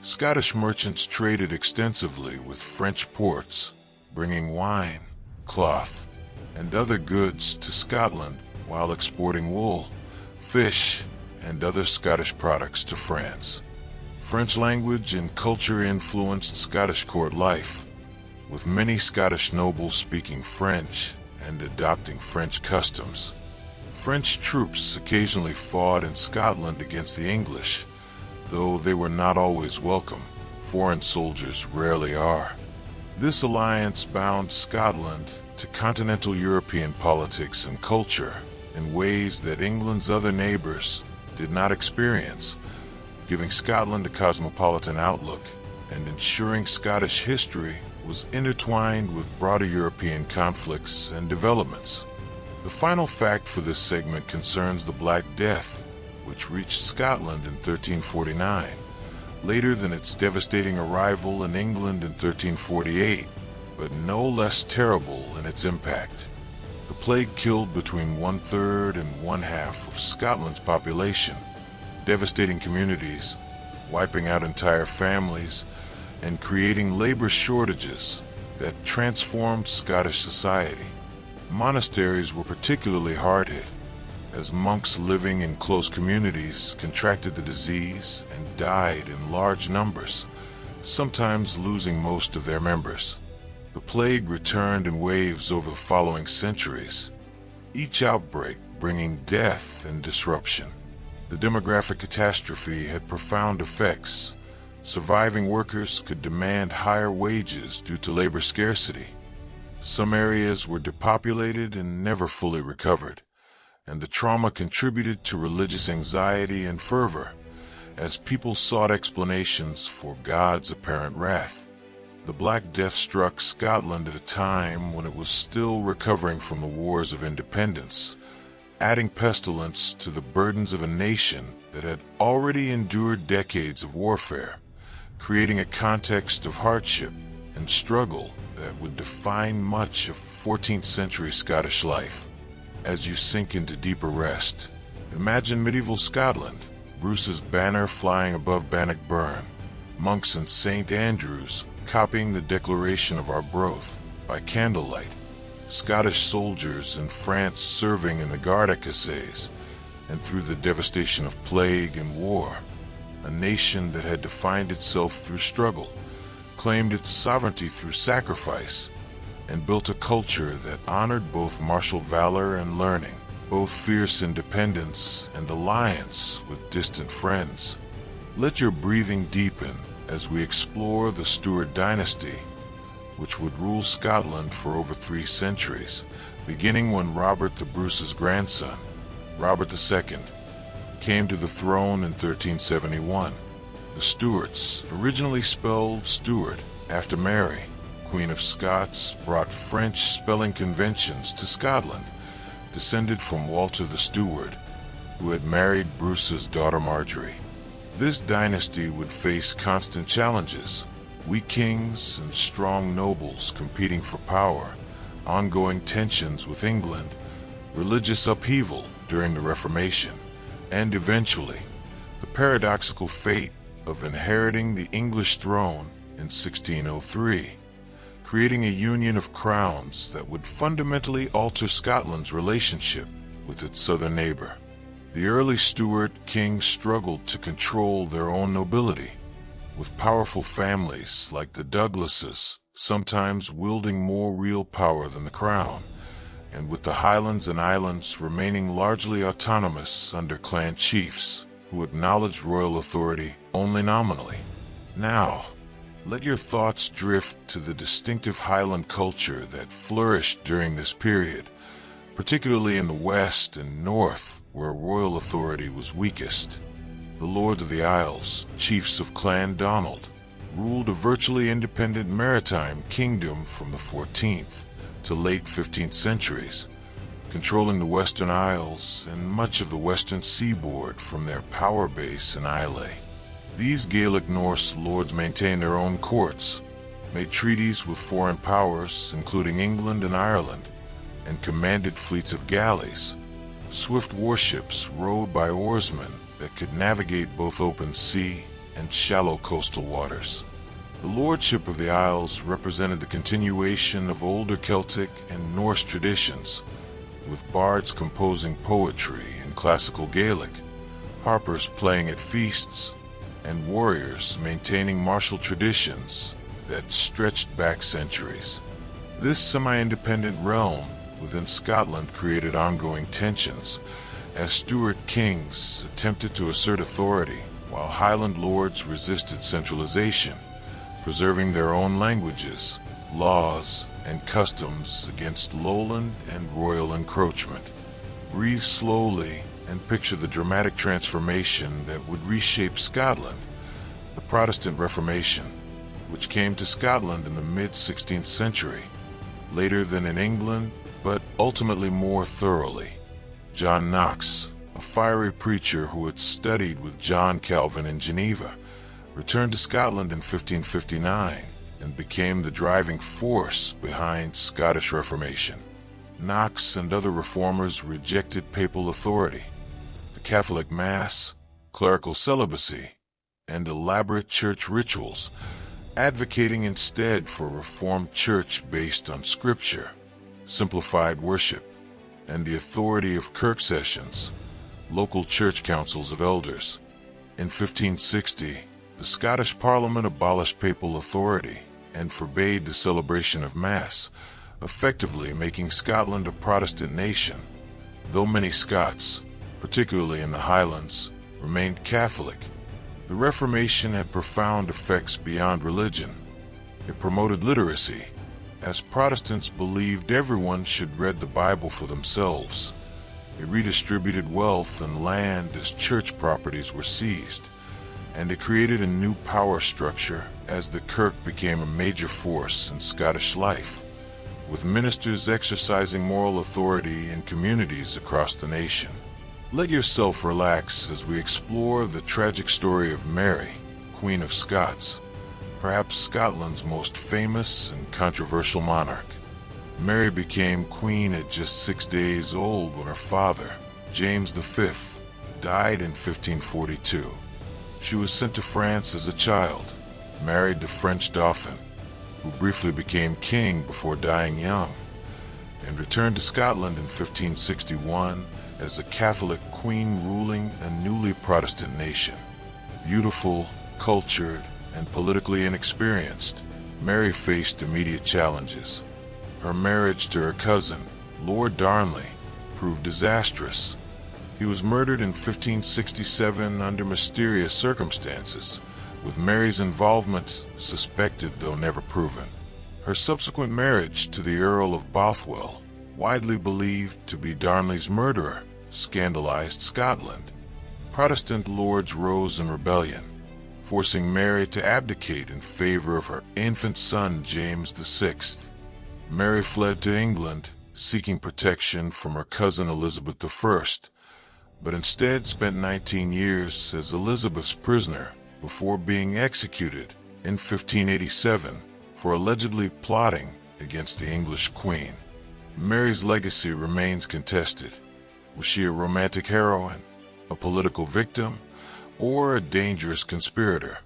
Scottish merchants traded extensively with French ports, bringing wine, cloth, and other goods to Scotland while exporting wool, fish, and other Scottish products to France. French language and culture influenced Scottish court life, with many Scottish nobles speaking French and adopting French customs. French troops occasionally fought in Scotland against the English, though they were not always welcome. Foreign soldiers rarely are. This alliance bound Scotland to continental European politics and culture in ways that England's other neighbors did not experience, giving Scotland a cosmopolitan outlook and ensuring Scottish history was intertwined with broader European conflicts and developments. The final fact for this segment concerns the Black Death, which reached Scotland in 1349, later than its devastating arrival in England in 1348, but no less terrible in its impact. The plague killed between 1/3 and 1/2 of Scotland's population, devastating communities, wiping out entire families, and creating labor shortages that transformed Scottish society. Monasteries were particularly hard hit, as monks living in close communities contracted the disease and died in large numbers, sometimes losing most of their members. The plague returned in waves over the following centuries, each outbreak bringing death and disruption. The demographic catastrophe had profound effects. Surviving workers could demand higher wages due to labor scarcity. Some areas were depopulated and never fully recovered, and the trauma contributed to religious anxiety and fervor, as people sought explanations for God's apparent wrath. The Black Death struck Scotland at a time when it was still recovering from the wars of independence, adding pestilence to the burdens of a nation that had already endured decades of warfare, creating a context of hardship and struggle that would define much of 14th century Scottish life. As you sink into deeper rest, imagine medieval Scotland, Bruce's banner flying above Bannockburn, monks in St. Andrews copying the Declaration of Arbroath by candlelight, Scottish soldiers in France serving in the Garde Essays, and through the devastation of plague and war, a nation that had defined itself through struggle, claimed its sovereignty through sacrifice, and built a culture that honored both martial valor and learning, both fierce independence and alliance with distant friends. Let your breathing deepen as we explore the Stuart dynasty, which would rule Scotland for over 3 centuries, beginning when Robert the Bruce's grandson, Robert II, came to the throne in 1371. The Stuarts, originally spelled Stuart after Mary, Queen of Scots, brought French spelling conventions to Scotland, descended from Walter the Steward, who had married Bruce's daughter Marjorie. This dynasty would face constant challenges, weak kings and strong nobles competing for power, ongoing tensions with England, religious upheaval during the Reformation, and eventually, the paradoxical fate of inheriting the English throne in 1603, creating a union of crowns that would fundamentally alter Scotland's relationship with its southern neighbor. The early Stuart kings struggled to control their own nobility, with powerful families like the Douglases sometimes wielding more real power than the crown, and with the Highlands and Islands remaining largely autonomous under clan chiefs who acknowledged royal authority only nominally. Now, let your thoughts drift to the distinctive Highland culture that flourished during this period, particularly in the west and north where royal authority was weakest. The Lords of the Isles, chiefs of Clan Donald, ruled a virtually independent maritime kingdom from the 14th to late 15th centuries, controlling the Western Isles and much of the western seaboard from their power base in Islay. These Gaelic Norse lords maintained their own courts, made treaties with foreign powers, including England and Ireland, and commanded fleets of galleys, swift warships rowed by oarsmen that could navigate both open sea and shallow coastal waters. The lordship of the Isles represented the continuation of older Celtic and Norse traditions, with bards composing poetry in classical Gaelic, harpers playing at feasts, and warriors maintaining martial traditions that stretched back centuries. This semi-independent realm within Scotland created ongoing tensions as Stuart kings attempted to assert authority while Highland lords resisted centralization, preserving their own languages, laws, and customs against lowland and royal encroachment. Breathe slowly and picture the dramatic transformation that would reshape Scotland, the Protestant Reformation, which came to Scotland in the mid-16th century, later than in England, but ultimately more thoroughly. John Knox, a fiery preacher who had studied with John Calvin in Geneva, returned to Scotland in 1559 and became the driving force behind Scottish Reformation. Knox and other reformers rejected papal authority, the Catholic Mass, clerical celibacy, and elaborate church rituals, advocating instead for a Reformed church based on Scripture, simplified worship, and the authority of kirk sessions, local church councils of elders. In 1560, the Scottish Parliament abolished papal authority and forbade the celebration of Mass, effectively making Scotland a Protestant nation. Though many Scots, particularly in the Highlands, remained Catholic, the Reformation had profound effects beyond religion. It promoted literacy, as Protestants believed everyone should read the Bible for themselves. It redistributed wealth and land as church properties were seized, and it created a new power structure as the Kirk became a major force in Scottish life, with ministers exercising moral authority in communities across the nation. Let yourself relax as we explore the tragic story of Mary, Queen of Scots, perhaps Scotland's most famous and controversial monarch. Mary became queen at just 6 days old when her father, James V, died in 1542. She was sent to France as a child, married the French Dauphin, who briefly became king before dying young, and returned to Scotland in 1561 as a Catholic queen ruling a newly Protestant nation. Beautiful, cultured, and politically inexperienced, Mary faced immediate challenges. Her marriage to her cousin, Lord Darnley, proved disastrous. He was murdered in 1567 under mysterious circumstances, with Mary's involvement suspected though never proven. Her subsequent marriage to the Earl of Bothwell, widely believed to be Darnley's murderer, scandalized Scotland. Protestant lords rose in rebellion, forcing Mary to abdicate in favor of her infant son James VI. Mary fled to England, seeking protection from her cousin Elizabeth I, but instead spent 19 years as Elizabeth's prisoner before being executed in 1587 for allegedly plotting against the English queen. Mary's legacy remains contested. Was she a romantic heroine, a political victim, or a dangerous conspirator?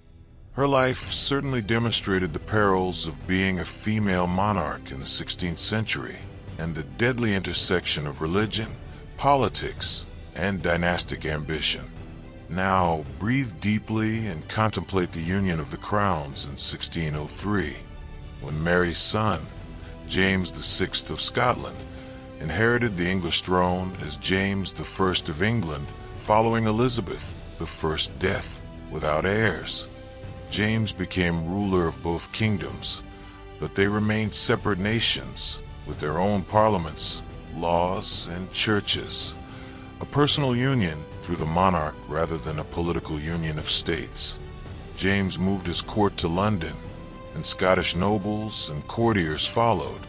Her life certainly demonstrated the perils of being a female monarch in the 16th century and the deadly intersection of religion, politics, and dynastic ambition. Now, breathe deeply and contemplate the union of the crowns in 1603, when Mary's son, James VI of Scotland, inherited the English throne as James I of England following Elizabeth I's death without heirs. James became ruler of both kingdoms, but they remained separate nations with their own parliaments, laws, and churches. A personal union through the monarch rather than a political union of states. James moved his court to London, and Scottish nobles and courtiers followed,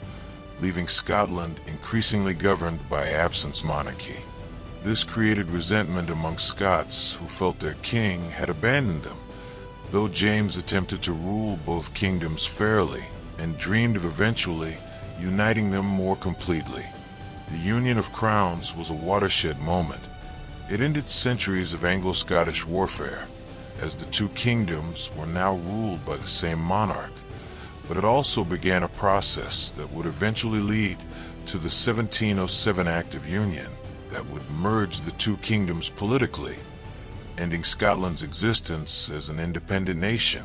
leaving Scotland increasingly governed by absence monarchy. This created resentment among Scots who felt their king had abandoned them, though James attempted to rule both kingdoms fairly and dreamed of eventually uniting them more completely. The Union of Crowns was a watershed moment. It ended centuries of Anglo-Scottish warfare, as the two kingdoms were now ruled by the same monarch, but it also began a process that would eventually lead to the 1707 Act of Union that would merge the two kingdoms politically, ending Scotland's existence as an independent nation,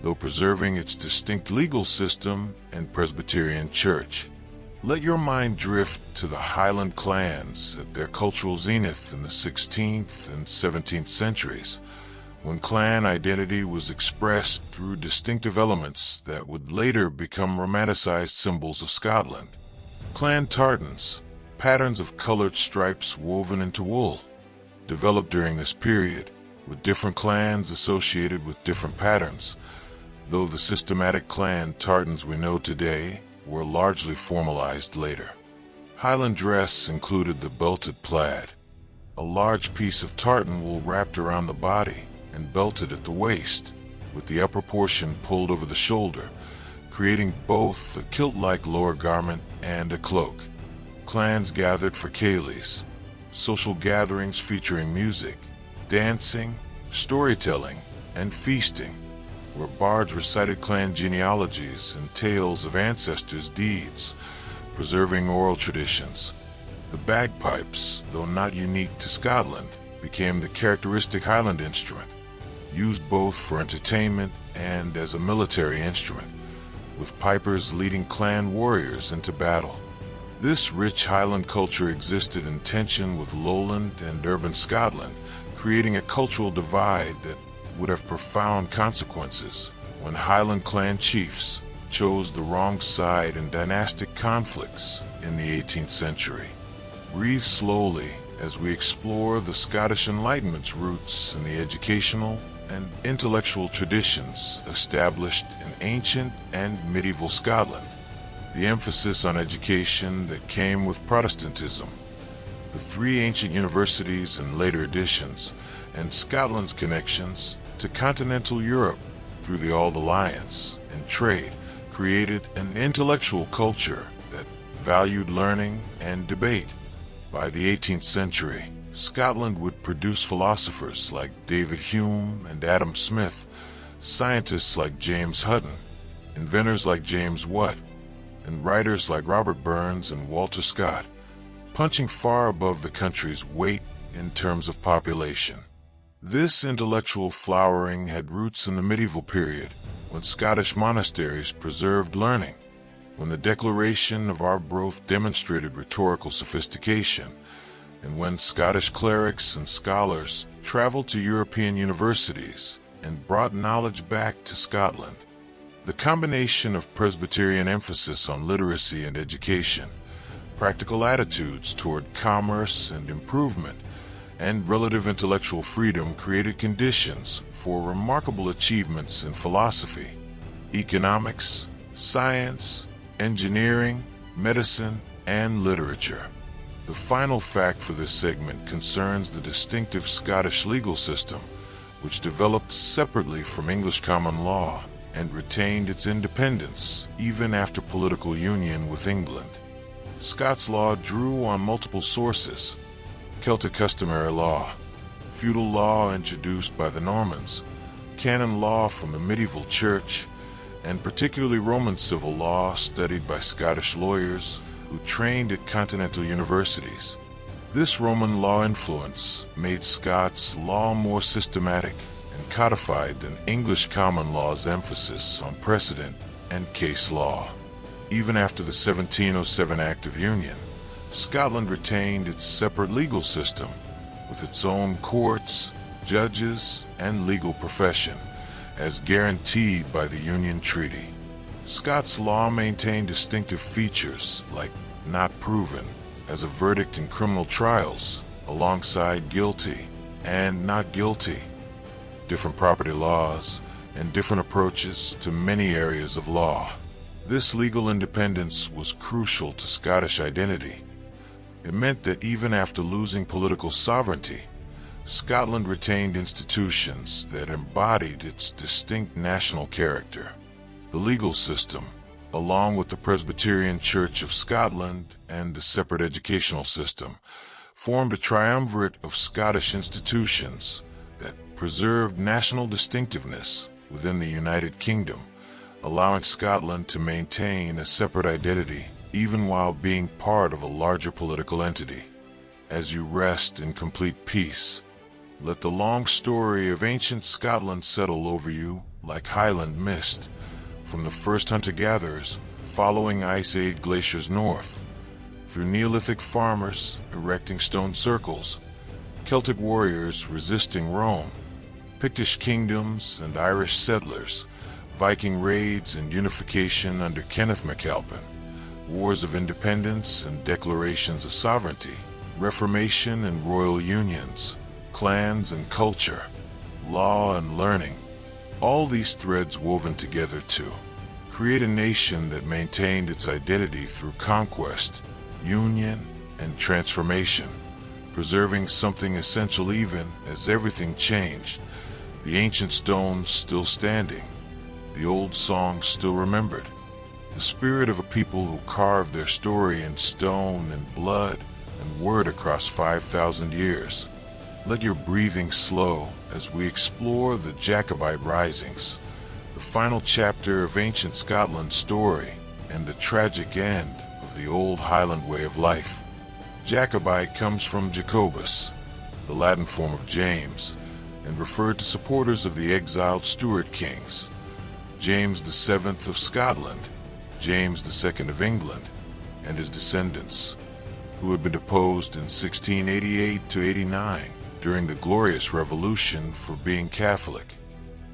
though preserving its distinct legal system and Presbyterian church. Let your mind drift to the Highland clans at their cultural zenith in the 16th and 17th centuries, when clan identity was expressed through distinctive elements that would later become romanticized symbols of Scotland. Clan tartans, patterns of colored stripes woven into wool, developed during this period, with different clans associated with different patterns, though the systematic clan tartans we know today were largely formalized later. Highland dress included the belted plaid, a large piece of tartan wool wrapped around the body and belted at the waist, with the upper portion pulled over the shoulder, creating both a kilt-like lower garment and a cloak. Clans gathered for ceilidhs, social gatherings featuring music, dancing, storytelling, and feasting, where bards recited clan genealogies and tales of ancestors' deeds, preserving oral traditions. The bagpipes, though not unique to Scotland, became the characteristic Highland instrument, used both for entertainment and as a military instrument, with pipers leading clan warriors into battle. This rich Highland culture existed in tension with lowland and urban Scotland, creating a cultural divide that would have profound consequences when Highland clan chiefs, chose the wrong side in dynastic conflicts in the 18th century. Breathe slowly as we explore the Scottish Enlightenment's roots in the educational and intellectual traditions established in ancient and medieval Scotland. The emphasis on education that came with Protestantism, the three ancient universities and later additions, and Scotland's connections to continental Europe through the Old Alliance and trade created an intellectual culture that valued learning and debate. By the 18th century, Scotland would produce philosophers like David Hume and Adam Smith, scientists like James Hutton, inventors like James Watt, and writers like Robert Burns and Walter Scott, punching far above the country's weight in terms of population. This intellectual flowering had roots in the medieval period, when Scottish monasteries preserved learning, when the Declaration of Arbroath demonstrated rhetorical sophistication, and when Scottish clerics and scholars traveled to European universities and brought knowledge back to Scotland. The combination of Presbyterian emphasis on literacy and education, practical attitudes toward commerce and improvement, and relative intellectual freedom created conditions for remarkable achievements in philosophy, economics, science, engineering, medicine, and literature. The final fact for this segment concerns the distinctive Scottish legal system, which developed separately from English common law and retained its independence even after political union with England. Scots law drew on multiple sources: Celtic customary law, feudal law introduced by the Normans, canon law from the medieval church, and particularly Roman civil law studied by Scottish lawyers who trained at continental universities. This Roman law influence made Scots law more systematic and codified than English common law's emphasis on precedent and case law. Even after the 1707 Act of Union, Scotland retained its separate legal system with its own courts, judges, and legal profession, as guaranteed by the Union Treaty. Scots law maintained distinctive features like not proven as a verdict in criminal trials, alongside guilty and not guilty, different property laws, and different approaches to many areas of law. This legal independence was crucial to Scottish identity. It meant that even after losing political sovereignty, Scotland retained institutions that embodied its distinct national character. The legal system, along with the Presbyterian Church of Scotland and the separate educational system, formed a triumvirate of Scottish institutions that preserved national distinctiveness within the United Kingdom, allowing Scotland to maintain a separate identity even while being part of a larger political entity. As you rest in complete peace, let the long story of ancient Scotland settle over you like Highland mist, from the first hunter-gatherers following Ice Age glaciers north, through Neolithic farmers erecting stone circles, Celtic warriors resisting Rome, Pictish kingdoms and Irish settlers, Viking raids and unification under Kenneth MacAlpin, wars of independence and declarations of sovereignty, Reformation and royal unions, clans and culture, law and learning, all these threads woven together to create a nation that maintained its identity through conquest, union, and transformation, preserving something essential even as everything changed, the ancient stones still standing, the old songs still remembered, the spirit of a people who carved their story in stone and blood and word across 5,000 years. Let your breathing slow as we explore the Jacobite risings, the final chapter of ancient Scotland's story and the tragic end of the old Highland way of life. Jacobite comes from Jacobus, the Latin form of James, and referred to supporters of the exiled Stuart kings, James VII of Scotland, James II of England, and his descendants, who had been deposed in 1688 to 89 during the Glorious Revolution for being Catholic.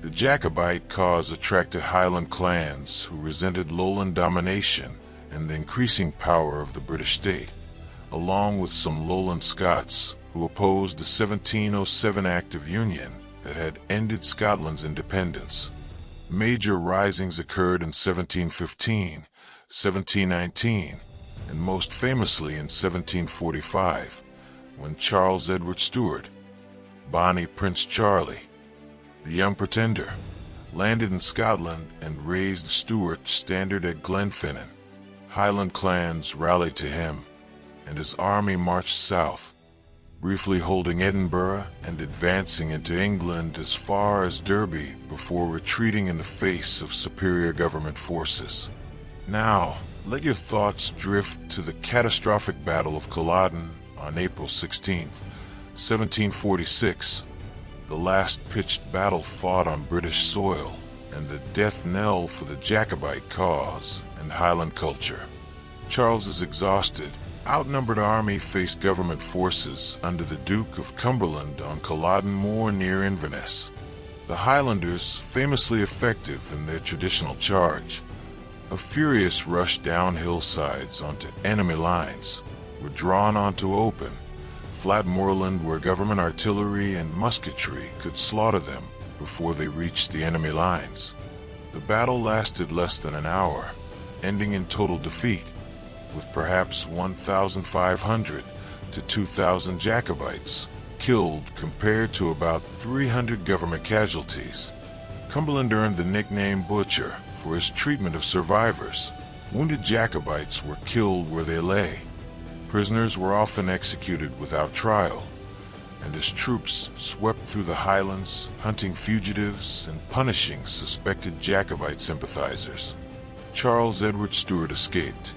The Jacobite cause attracted Highland clans who resented lowland domination and the increasing power of the British state, along with some lowland Scots who opposed the 1707 Act of Union that had ended Scotland's independence. Major risings occurred in 1715, 1719, and most famously in 1745, when Charles Edward Stuart, Bonnie Prince Charlie, the Young Pretender, landed in Scotland and raised the Stuart standard at Glenfinnan. Highland clans rallied to him, and his army marched south, briefly holding Edinburgh and advancing into England as far as Derby before retreating in the face of superior government forces. Now, let your thoughts drift to the catastrophic Battle of Culloden on April 16, 1746, the last pitched battle fought on British soil and the death knell for the Jacobite cause and Highland culture. Charles's exhausted, outnumbered army faced government forces under the Duke of Cumberland on Culloden Moor near Inverness. The Highlanders, famously effective in their traditional charge, a furious rush down hillsides onto enemy lines, were drawn onto open, flat moorland where government artillery and musketry could slaughter them before they reached the enemy lines. The battle lasted less than an hour, ending in total defeat, with perhaps 1,500 to 2,000 Jacobites killed compared to about 300 government casualties. Cumberland earned the nickname Butcher for his treatment of survivors. Wounded Jacobites were killed where they lay. Prisoners were often executed without trial, and his troops swept through the Highlands, hunting fugitives and punishing suspected Jacobite sympathizers. Charles Edward Stuart escaped,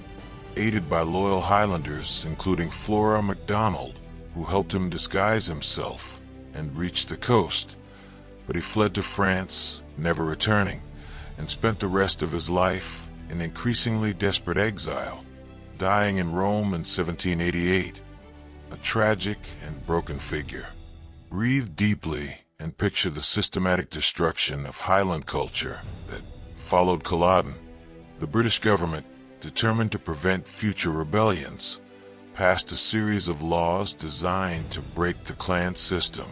aided by loyal Highlanders including Flora MacDonald, who helped him disguise himself and reach the coast, but he fled to France, never returning, and spent the rest of his life in increasingly desperate exile, dying in Rome in 1788, a tragic and broken figure. Breathe deeply and picture the systematic destruction of Highland culture that followed Culloden. The British government, determined to prevent future rebellions, passed a series of laws designed to break the clan system.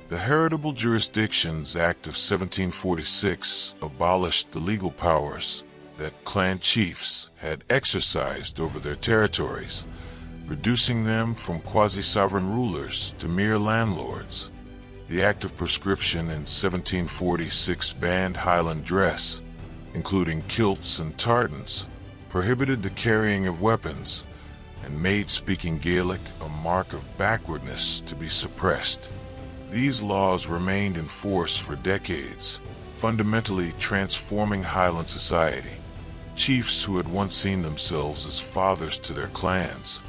The Heritable Jurisdictions Act of 1746 abolished the legal powers that clan chiefs had exercised over their territories, reducing them from quasi-sovereign rulers to mere landlords. The Act of Prescription in 1746 banned Highland dress, including kilts and tartans, prohibited the carrying of weapons, and made speaking Gaelic a mark of backwardness to be suppressed. These laws remained in force for decades, fundamentally transforming Highland society. Chiefs who had once seen themselves as fathers to their clans,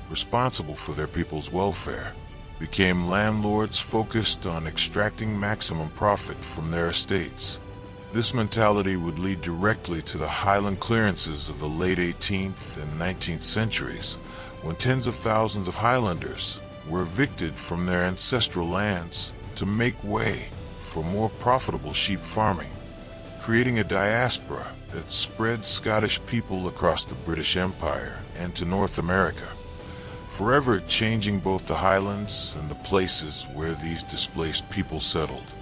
responsible for their people's welfare, became landlords focused on extracting maximum profit from their estates. This mentality would lead directly to the Highland clearances of the late 18th and 19th centuries, when tens of thousands of Highlanders were evicted from their ancestral lands to make way for more profitable sheep farming, creating a diaspora that spread Scottish people across the British Empire and to North America, forever changing both the Highlands and the places where these displaced people settled.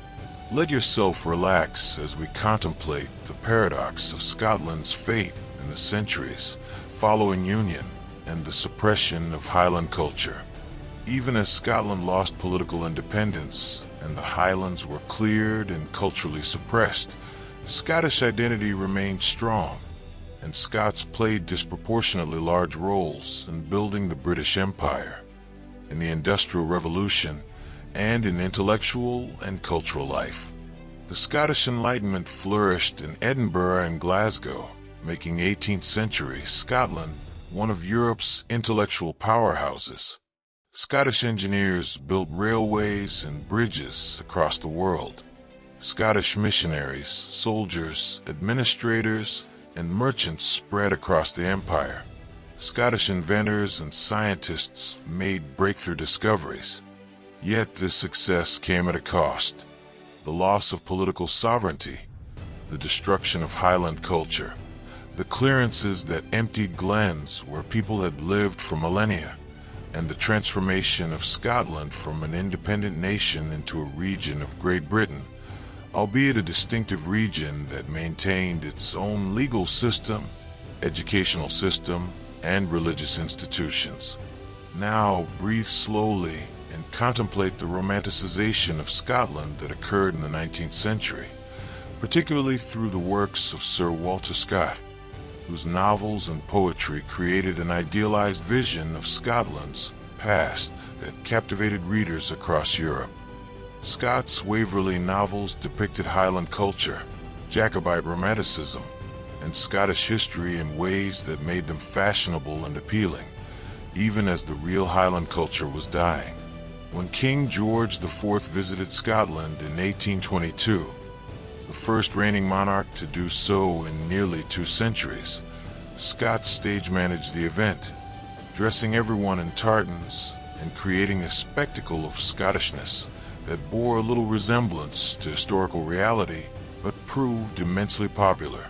Let yourself relax as we contemplate the paradox of Scotland's fate in the centuries following Union and the suppression of Highland culture. Even as Scotland lost political independence and the Highlands were cleared and culturally suppressed, Scottish identity remained strong, and Scots played disproportionately large roles in building the British Empire, in the Industrial Revolution, and in intellectual and cultural life. The Scottish Enlightenment flourished in Edinburgh and Glasgow, making 18th century Scotland one of Europe's intellectual powerhouses. Scottish engineers built railways and bridges across the world. Scottish missionaries, soldiers, administrators, and merchants spread across the empire. Scottish inventors and scientists made breakthrough discoveries. Yet this success came at a cost. the loss of political sovereignty, the destruction of Highland culture, the clearances that emptied glens where people had lived for millennia, and the transformation of Scotland from an independent nation into a region of Great Britain, albeit a distinctive region that maintained its own legal system, educational system, and religious institutions. Now breathe slowly and contemplate the romanticization of Scotland that occurred in the 19th century, particularly through the works of Sir Walter Scott, whose novels and poetry created an idealized vision of Scotland's past that captivated readers across Europe. Scott's Waverley novels depicted Highland culture, Jacobite romanticism, and Scottish history in ways that made them fashionable and appealing, even as the real Highland culture was dying. When King George IV visited Scotland in 1822, the first reigning monarch to do so in nearly 2 centuries, Scott stage-managed the event, dressing everyone in tartans and creating a spectacle of Scottishness that bore a little resemblance to historical reality, but proved immensely popular.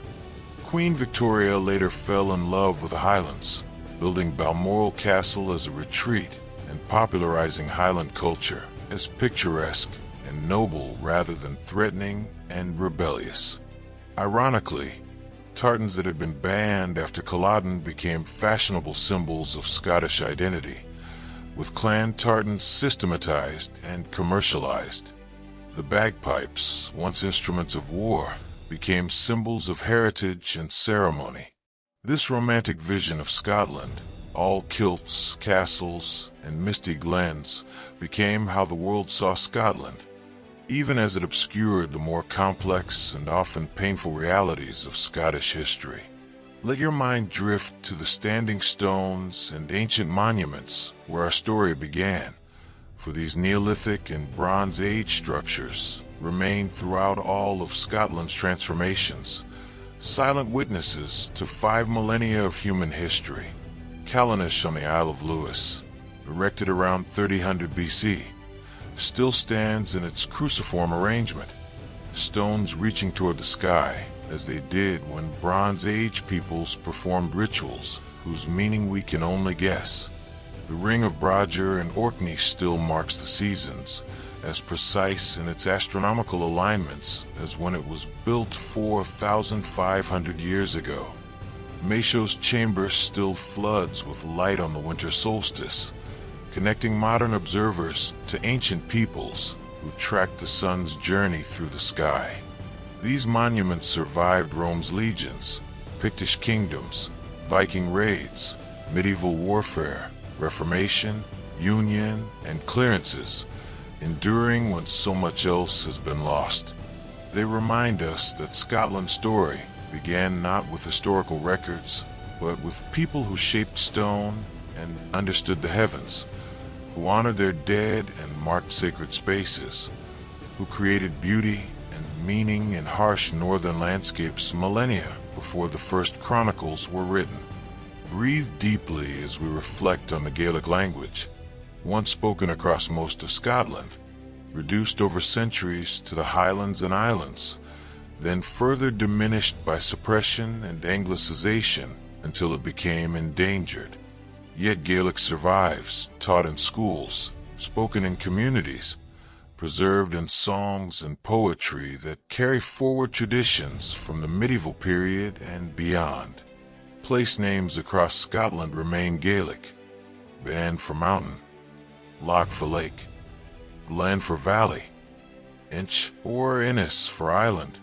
Queen Victoria later fell in love with the Highlands, building Balmoral Castle as a retreat and popularizing Highland culture as picturesque and noble rather than threatening and rebellious. Ironically, tartans that had been banned after Culloden became fashionable symbols of Scottish identity, with clan tartans systematized and commercialized. The bagpipes, once instruments of war, became symbols of heritage and ceremony. This romantic vision of Scotland, all kilts, castles, and misty glens, became how the world saw Scotland, even as it obscured the more complex and often painful realities of Scottish history. Let your mind drift to the standing stones and ancient monuments where our story began, for these Neolithic and Bronze Age structures remain throughout all of Scotland's transformations, silent witnesses to 5 millennia of human history. Callanish on the Isle of Lewis, erected around 3000 BC, still stands in its cruciform arrangement, stones reaching toward the sky, as they did when Bronze Age peoples performed rituals whose meaning we can only guess. The ring of Brodger and Orkney still marks the seasons, as precise in its astronomical alignments as when it was built 4,500 years ago. Maeshowe's chamber still floods with light on the winter solstice, connecting modern observers to ancient peoples who tracked the sun's journey through the sky. These monuments survived Rome's legions, Pictish kingdoms, Viking raids, medieval warfare, Reformation, Union, and clearances, enduring when so much else has been lost. They remind us that Scotland's story began not with historical records, but with people who shaped stone and understood the heavens, who honored their dead and marked sacred spaces, who created beauty and meaning in harsh northern landscapes millennia before the first chronicles were written. Breathe deeply as we reflect on the Gaelic language, once spoken across most of Scotland, reduced over centuries to the Highlands and Islands, then further diminished by suppression and Anglicization until it became endangered. Yet Gaelic survives, taught in schools, spoken in communities, preserved in songs and poetry that carry forward traditions from the medieval period and beyond. Place names across Scotland remain Gaelic: Ban for mountain, Loch for lake, Glen for valley, Inch or Innis for island,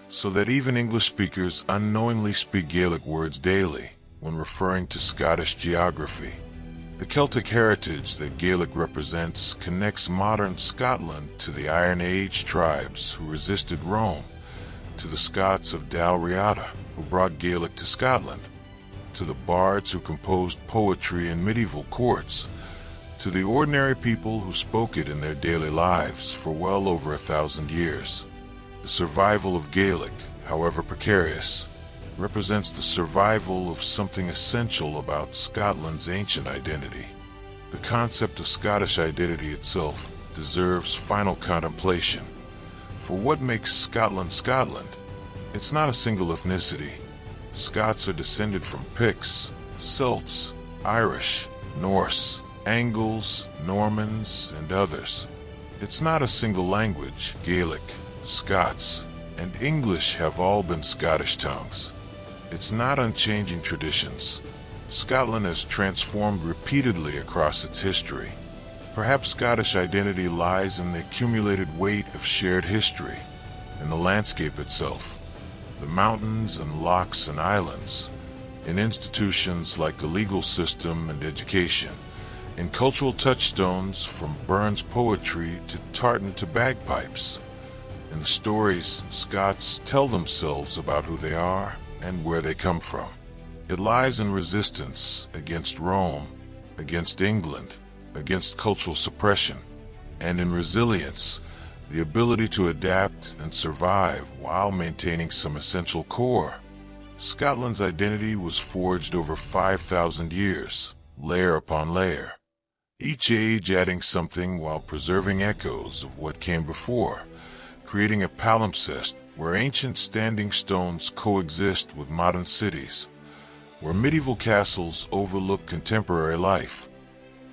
so that even English speakers unknowingly speak Gaelic words daily when referring to Scottish geography. The Celtic heritage that Gaelic represents connects modern Scotland to the Iron Age tribes who resisted Rome, to the Scots of Dalriada who brought Gaelic to Scotland, to the bards who composed poetry in medieval courts, to the ordinary people who spoke it in their daily lives for well over 1,000 years. The survival of Gaelic, however precarious, represents the survival of something essential about Scotland's ancient identity. The concept of Scottish identity itself deserves final contemplation, For what makes Scotland Scotland? It's not a single ethnicity. Scots are descended from Picts, Celts, Irish, Norse, Angles, Normans, and others. It's not a single language. Gaelic, Scots, and English have all been Scottish tongues. It's not unchanging traditions. Scotland has transformed repeatedly across its history. Perhaps Scottish identity lies in the accumulated weight of shared history, in the landscape itself, the mountains and lochs and islands, in institutions like the legal system and education, in cultural touchstones from Burns poetry to tartan to bagpipes, in the stories Scots tell themselves about who they are and where they come from. It lies in resistance against Rome, against England, against cultural suppression, and in resilience, the ability to adapt and survive while maintaining some essential core. Scotland's identity was forged over 5,000 years, layer upon layer, each age adding something while preserving echoes of what came before, creating a palimpsest where ancient standing stones coexist with modern cities, where medieval castles overlook contemporary life,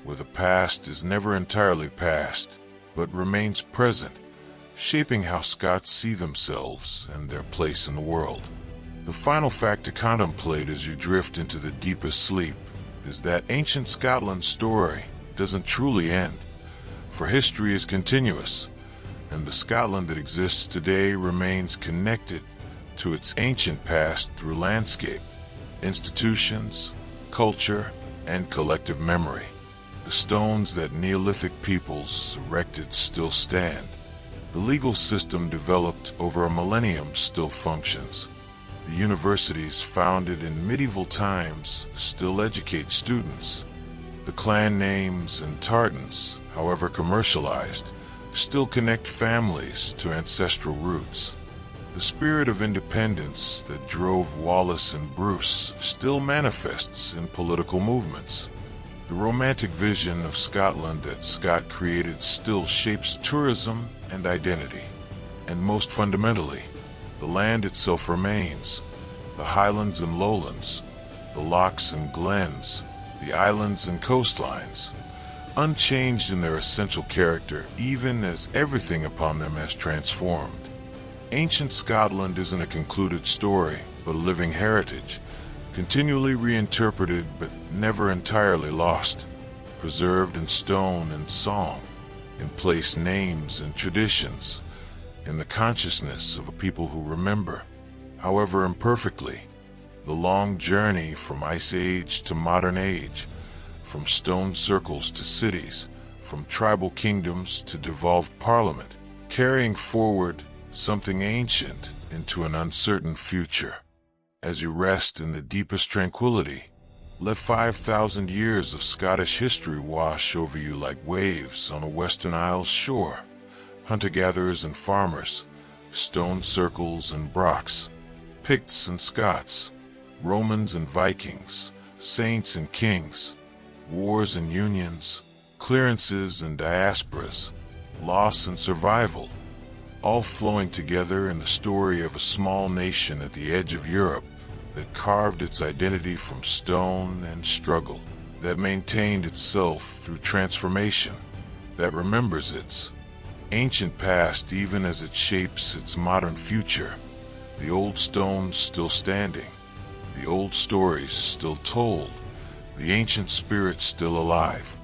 where the past is never entirely past, but remains present, shaping how Scots see themselves and their place in the world. The final fact to contemplate as you drift into the deepest sleep is that ancient Scotland's story doesn't truly end, for history is continuous, and the Scotland that exists today remains connected to its ancient past through landscape, institutions, culture, and collective memory. The stones that Neolithic peoples erected still stand. The legal system developed over a millennium still functions. The universities founded in medieval times still educate students. The clan names and tartans, however commercialized, still connect families to ancestral roots. The spirit of independence that drove Wallace and Bruce still manifests in political movements. The romantic vision of Scotland that Scott created still shapes tourism and identity. And most fundamentally, the land itself remains. The Highlands and Lowlands, the lochs and glens, the islands and coastlines, unchanged in their essential character even as everything upon them has transformed. Ancient Scotland isn't a concluded story, but a living heritage, continually reinterpreted but never entirely lost, preserved in stone and song, in place names and traditions, in the consciousness of a people who remember, however imperfectly, the long journey from Ice Age to modern age, from stone circles to cities, from tribal kingdoms to devolved parliament, carrying forward something ancient into an uncertain future. As you rest in the deepest tranquility, let 5,000 years of Scottish history wash over you like waves on a Western Isles shore. Hunter-gatherers and farmers, stone circles and brocks, Picts and Scots, Romans and Vikings, saints and kings, wars and unions, clearances and diasporas, loss and survival, all flowing together in the story of a small nation at the edge of Europe that carved its identity from stone and struggle, that maintained itself through transformation, that remembers its ancient past even as it shapes its modern future. The old stones still standing, the old stories still told, the ancient spirit still alive.